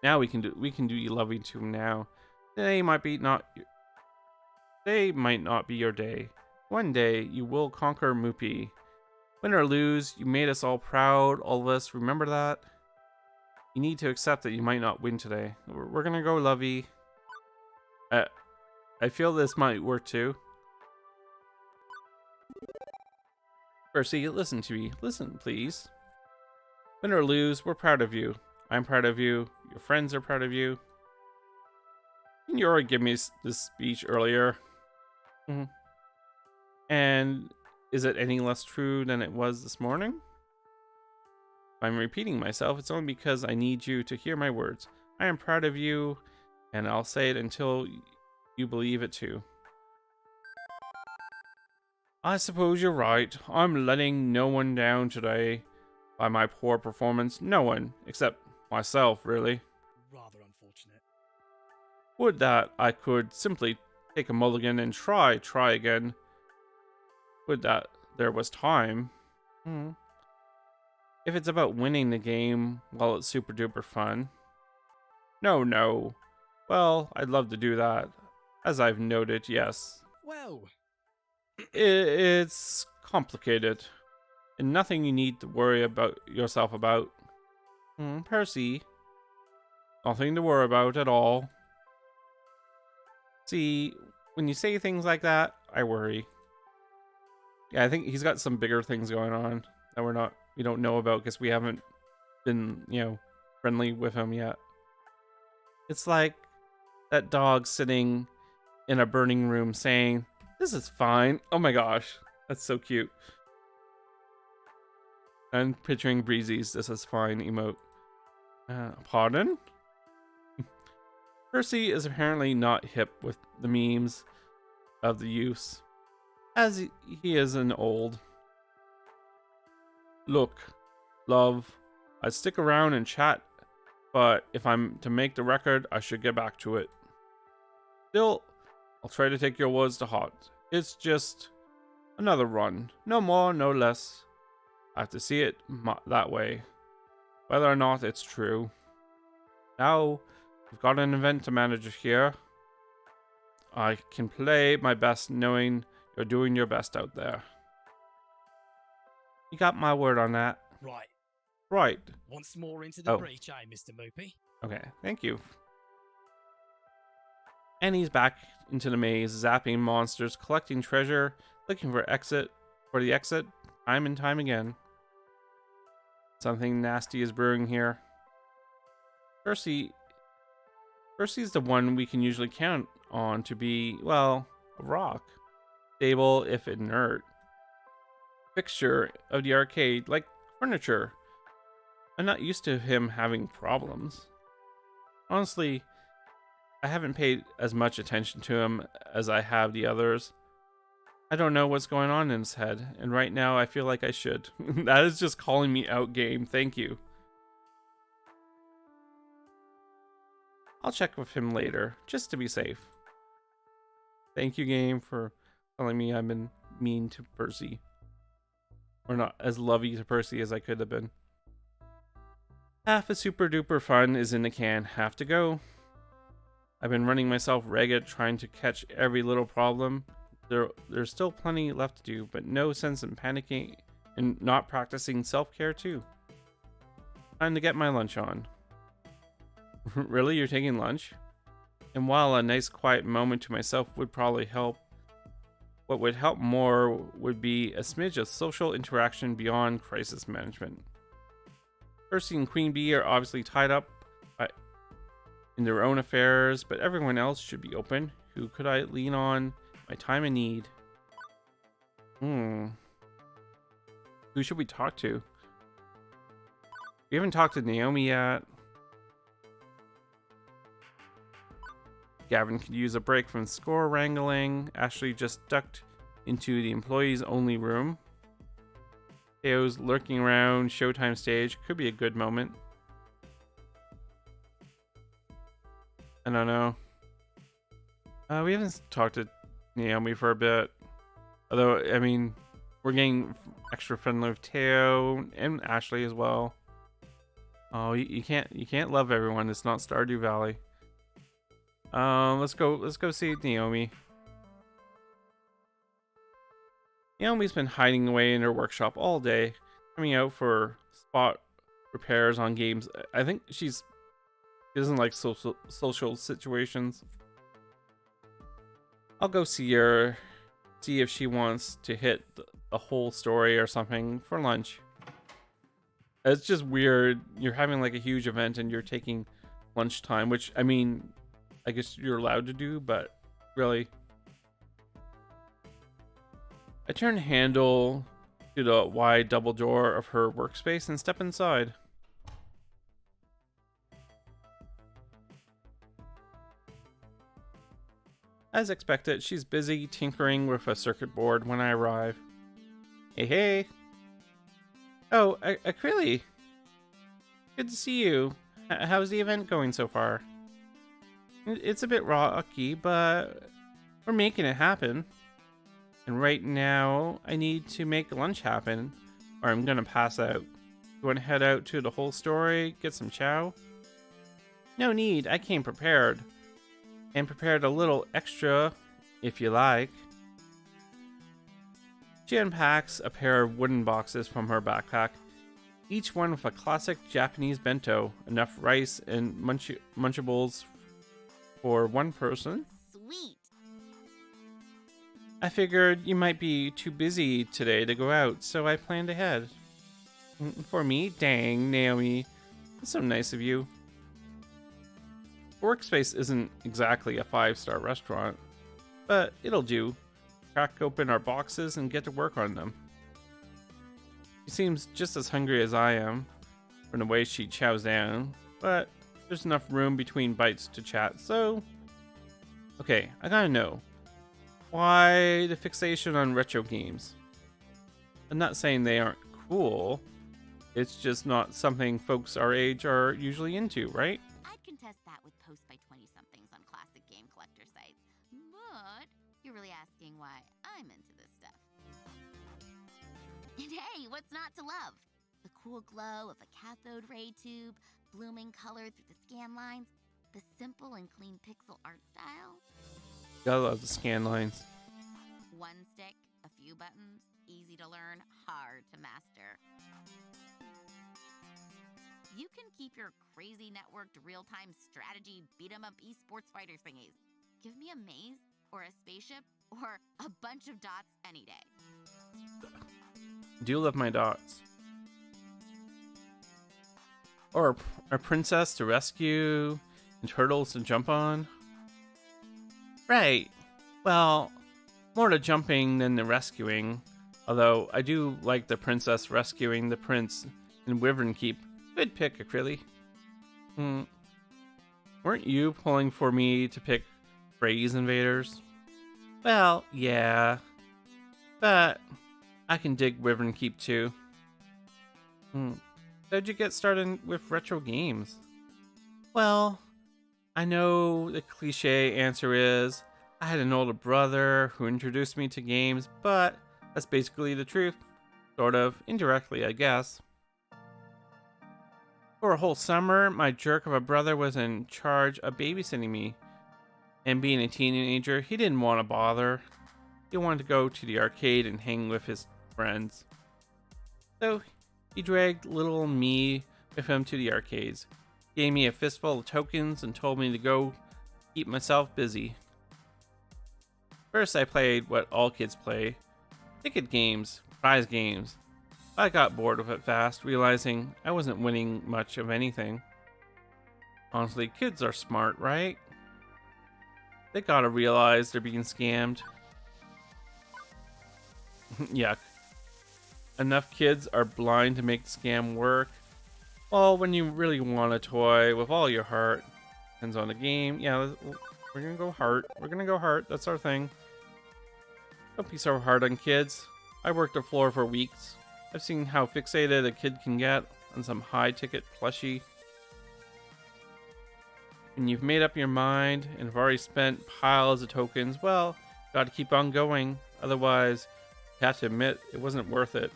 Now we can do you loving to him now. Today might not be your day. One day you will conquer Moopy. Win or lose, you made us all proud, all of us. Remember that? You need to accept that you might not win today. We're gonna go lovey. I feel this might work too. Percy, listen to me. Listen, please. Win or lose, we're proud of you. I'm proud of you. Your friends are proud of you. Didn't you already give me this speech earlier? Mm-hmm. And is it any less true than it was this morning? If I'm repeating myself, it's only because I need you to hear my words. I am proud of you, and I'll say it until you believe it too. I suppose you're right. I'm letting no one down today by my poor performance. No one, except myself, really. Rather unfortunate. Would that I could simply take a mulligan and try again. Would that there was time. If it's about winning the game, well, it's super duper fun. No. Well, I'd love to do that. As I've noted, yes. Well, It's complicated. And nothing you need to worry about yourself about. Percy. Nothing to worry about at all. See, when you say things like that, I worry. Yeah, I think he's got some bigger things going on that we don't know about because we haven't been, friendly with him yet. It's like that dog sitting in a burning room saying, "This is fine." Oh my gosh, that's so cute. I'm picturing Breezy's "this is fine" emote. Pardon? Percy is apparently not hip with the memes of the youths, as he is an old. Look, love, I'd stick around and chat, but if I'm to make the record, I should get back to it. Still, I'll try to take your words to heart. It's just another run. No more, no less. I have to see it that way, whether or not it's true. Now, we've got an event to manage here. I can play my best knowing you're doing your best out there. You got my word on that. Right. Once more into the breach, Mr. Moopy? Okay, thank you. And he's back into the maze, zapping monsters, collecting treasure, looking for the exit, time and time again. Something nasty is brewing here. Percy's the one we can usually count on to be, well, a rock. Stable, if inert. Fixture of the arcade, like furniture. I'm not used to him having problems. Honestly, I haven't paid as much attention to him as I have the others. I don't know what's going on in his head, and right now I feel like I should. That is just calling me out, game. Thank you. I'll check with him later, just to be safe. Thank you, game, for telling me I've been mean to Percy. Or not as lovey to Percy as I could have been. Half a Super Duper Fun is in the can. Have to go. I've been running myself ragged trying to catch every little problem. There's still plenty left to do, but no sense in panicking and not practicing self-care too. Time to get my lunch on. Really? You're taking lunch? And while a nice quiet moment to myself would probably help, what would help more would be a smidge of social interaction beyond crisis management. Percy and Queen Bee are obviously tied up in their own affairs, but everyone else should be open. Who could I lean on my time of need? Who should we talk to? We haven't talked to Naomi yet. Gavin could use a break from score wrangling. Ashley just ducked into the employees only room. Theo's lurking around Showtime stage. Could be a good moment. I don't know. We haven't talked to Naomi for a bit. Although, I mean, we're getting extra friendly with Theo and Ashley as well. Oh, you can't love everyone. It's not Stardew Valley. Let's go see Naomi. Naomi's been hiding away in her workshop all day, coming out for spot repairs on games. I think she doesn't like social situations. I'll go see her, see if she wants to hit a whole story or something for lunch. It's just weird. You're having like a huge event and you're taking lunchtime, which, I mean, I guess you're allowed to do, but really. I turn the handle to the wide double door of her workspace and step inside. As expected, she's busy tinkering with a circuit board when I arrive. Hey. Oh, Acryli. Good to see you. How's the event going so far? It's a bit rocky, but we're making it happen. And right now, I need to make lunch happen, or I'm gonna pass out. You wanna head out to the whole story, get some chow? No need, I came prepared. And prepared a little extra, if you like. She unpacks a pair of wooden boxes from her backpack, each one with a classic Japanese bento, enough rice and munchables for one person. Sweet. I figured you might be too busy today to go out, so I planned ahead. For me? Dang, Naomi. That's so nice of you. Workspace isn't exactly a 5-star restaurant, but it'll do. Crack open our boxes and get to work on them. She seems just as hungry as I am from the way she chows down, but there's enough room between bites to chat, so... Okay, I gotta know. Why the fixation on retro games? I'm not saying they aren't cool. It's just not something folks our age are usually into, right? I'd contest that with posts by 20-somethings on classic game collector sites. But you're really asking why I'm into this stuff. And hey, what's not to love? The cool glow of a cathode ray tube, blooming color through the scan lines, the simple and clean pixel art style. Gotta love the scan lines. One stick, a few buttons, easy to learn, hard to master. You can keep your crazy networked real-time strategy beat-em-up esports fighter thingies. Give me a maze, or a spaceship, or a bunch of dots any day. Do love my dots. Or a princess to rescue, and turtles to jump on. Right. Well, more to jumping than the rescuing. Although I do like the princess rescuing the prince in Wyvern Keep. Good pick, Acryli. Weren't you pulling for me to pick Phrase Invaders? Well, yeah. But I can dig Wyvern Keep too. How'd you get started with retro games? Well, I know the cliche answer is I had an older brother who introduced me to games, but that's basically the truth. Sort of, indirectly, I guess. For a whole summer, my jerk of a brother was in charge of babysitting me. And being a teenager, he didn't want to bother. He wanted to go to the arcade and hang with his friends. So he dragged little me with him to the arcades, gave me a fistful of tokens, and told me to go keep myself busy. First, I played what all kids play: ticket games, prize games. I got bored of it fast, realizing I wasn't winning much of anything. Honestly, kids are smart, right? They gotta realize they're being scammed. Yuck. Enough kids are blind to make the scam work. Well, when you really want a toy with all your heart, depends on the game. Yeah, we're gonna go heart. We're gonna go heart. That's our thing. Don't be so hard on kids. I worked the floor for weeks. I've seen how fixated a kid can get on some high-ticket plushie. When you've made up your mind and have already spent piles of tokens, well, gotta keep on going. Otherwise, you have to admit it wasn't worth it.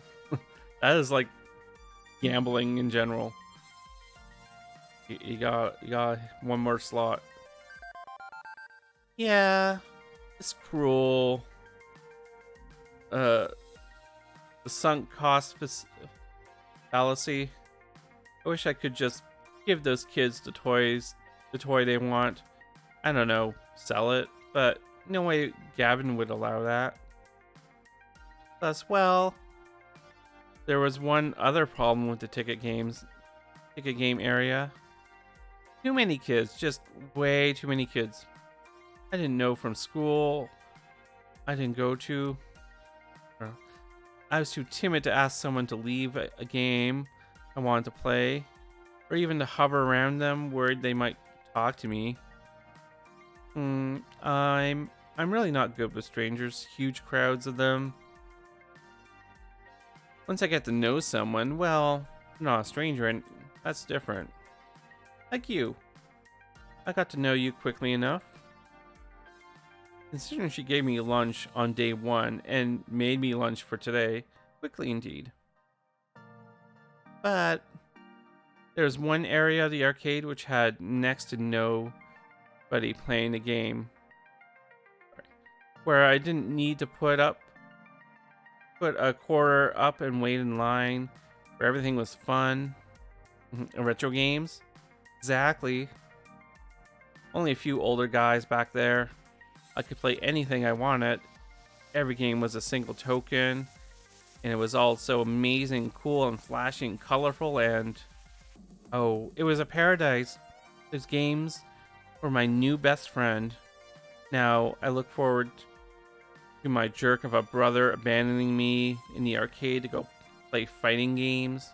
That is like gambling in general. You got one more slot. Yeah, it's cruel. The sunk cost fallacy. I wish I could just give those kids the toy they want. I don't know, sell it, but no way Gavin would allow that. Plus, well, there was one other problem with the ticket game area. Too many kids, just way too many kids. I didn't know from school. I didn't go to. I was too timid to ask someone to leave a game I wanted to play, or even to hover around them, worried they might talk to me. I'm really not good with strangers, huge crowds of them. Once I get to know someone, well, I'm not a stranger, and that's different. Like you. I got to know you quickly enough. Considering she gave me lunch on day 1 and made me lunch for today, quickly indeed. But there was one area of the arcade which had next to nobody playing the game, where I didn't need to put a quarter up and wait in line, where everything was fun. Retro games? Exactly. Only a few older guys back there. I could play anything I wanted. Every game was a single token, and it was all so amazing, cool, and flashy and colorful, and oh, it was a paradise. Those games were my new best friend. Now I look forward to my jerk of a brother abandoning me in the arcade to go play fighting games.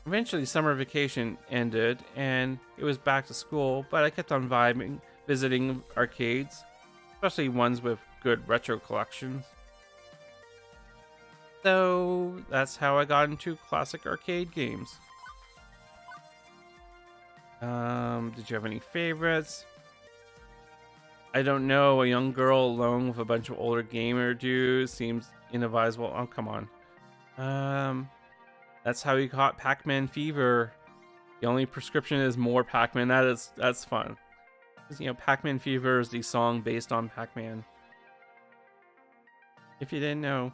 Eventually summer vacation ended and it was back to school, but I kept on vibing, visiting arcades, especially ones with good retro collections. So that's how I got into classic arcade games. Did you have any favorites? I don't know. A young girl alone with a bunch of older gamer dudes seems inadvisable. Oh, come on. That's how you caught Pac-Man fever. The only prescription is more Pac-Man. That's fun. You know, Pac-Man Fever is the song based on Pac-Man. If you didn't know.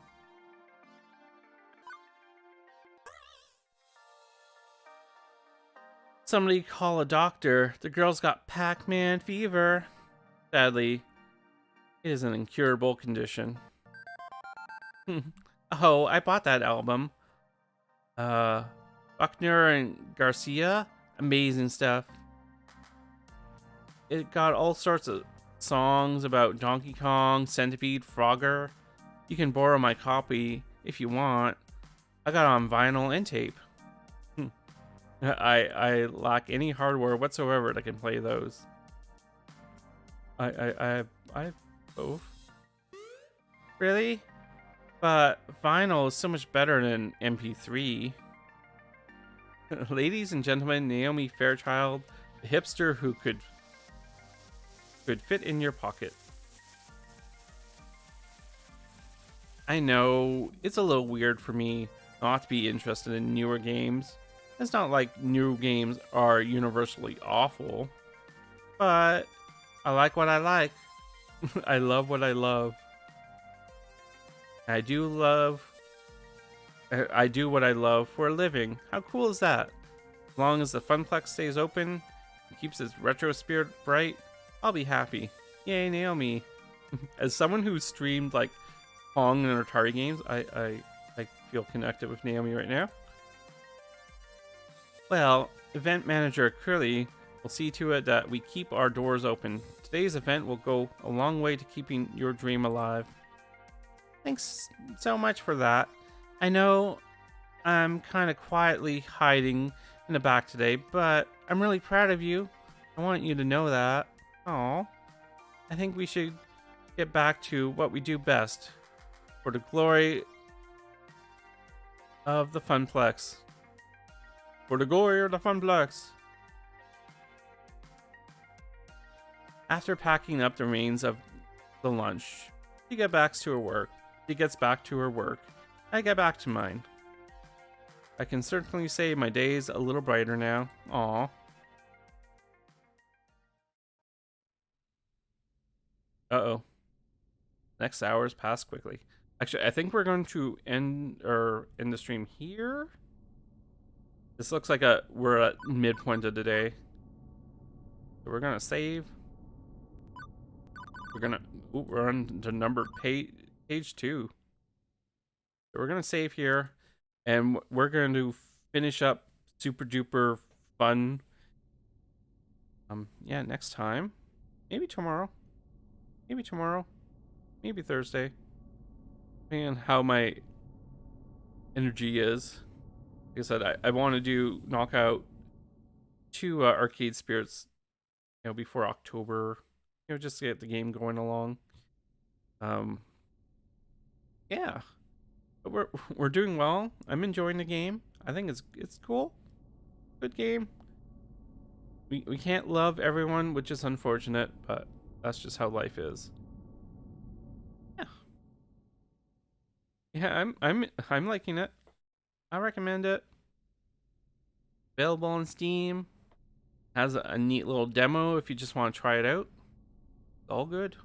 Somebody call a doctor. The girl's got Pac-Man fever. Sadly, it is an incurable condition. Oh, I bought that album. Buckner and Garcia, amazing stuff. It got all sorts of songs about Donkey Kong, Centipede, Frogger. You can borrow my copy if you want. I got it on vinyl and tape. I lack any hardware whatsoever that can play those. I have both. Really? But vinyl is so much better than MP3. Ladies and gentlemen, Naomi Fairchild, the hipster who could fit in your pocket. I know it's a little weird for me not to be interested in newer games. It's not like new games are universally awful, but I like what I like. I love what I love. I do what I love for a living. How cool is that? As long as the Funplex stays open and keeps its retro spirit bright, I'll be happy. Yay, Naomi. As someone who streamed like Pong and Atari games, I feel connected with Naomi right now. Well, event manager Curly will see to it that we keep our doors open. Today's event will go a long way to keeping your dream alive. Thanks so much for that. I know I'm kind of quietly hiding in the back today, but I'm really proud of you. I want you to know that. Aw. I think we should get back to what we do best for the glory of the Funplex. For the glory of the Funplex. After packing up the remains of the lunch, she gets back to her work. I get back to mine. I can certainly say my day's a little brighter now. Aw. Uh-oh. Next hours pass quickly. Actually, I think we're going to end the stream here. This looks like we're at midpoint of the day. So we're gonna save. We're on to number page 2. So we're gonna save here, and we're going to finish up Super Duper Fun. Yeah, next time. Maybe tomorrow. Maybe Thursday. Depending on how my energy is. Like I said, I want to knock out 2 arcade spirits, before October, just to get the game going along. Yeah, but we're doing well. I'm enjoying the game. I think it's cool. Good game. We can't love everyone, which is unfortunate, but that's just how life is. Yeah, I'm liking it. I recommend it. Available on Steam. Has a neat little demo if you just want to try it out. It's all good.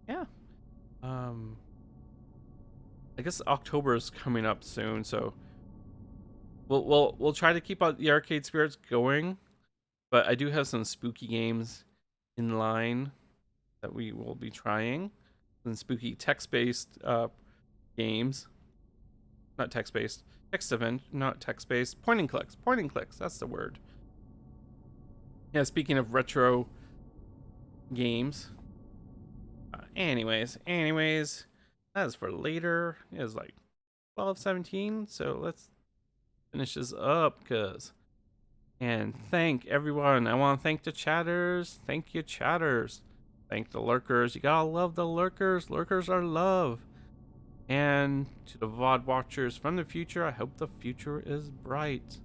Yeah. I guess October is coming up soon, so we'll try to keep the arcade spirits going, but I do have some spooky games in line that we will be trying. Some spooky text-based games. Not text-based. Text event, not text-based. Point and clicks. That's the word. Yeah, speaking of retro games. Anyways, that is for later. It is like 12:17, so let's finish this up, and thank everyone. I want to thank the chatters. Thank you, chatters. Thank the lurkers. You gotta love the lurkers. Lurkers are love. And to the VOD watchers from the future, I hope the future is bright.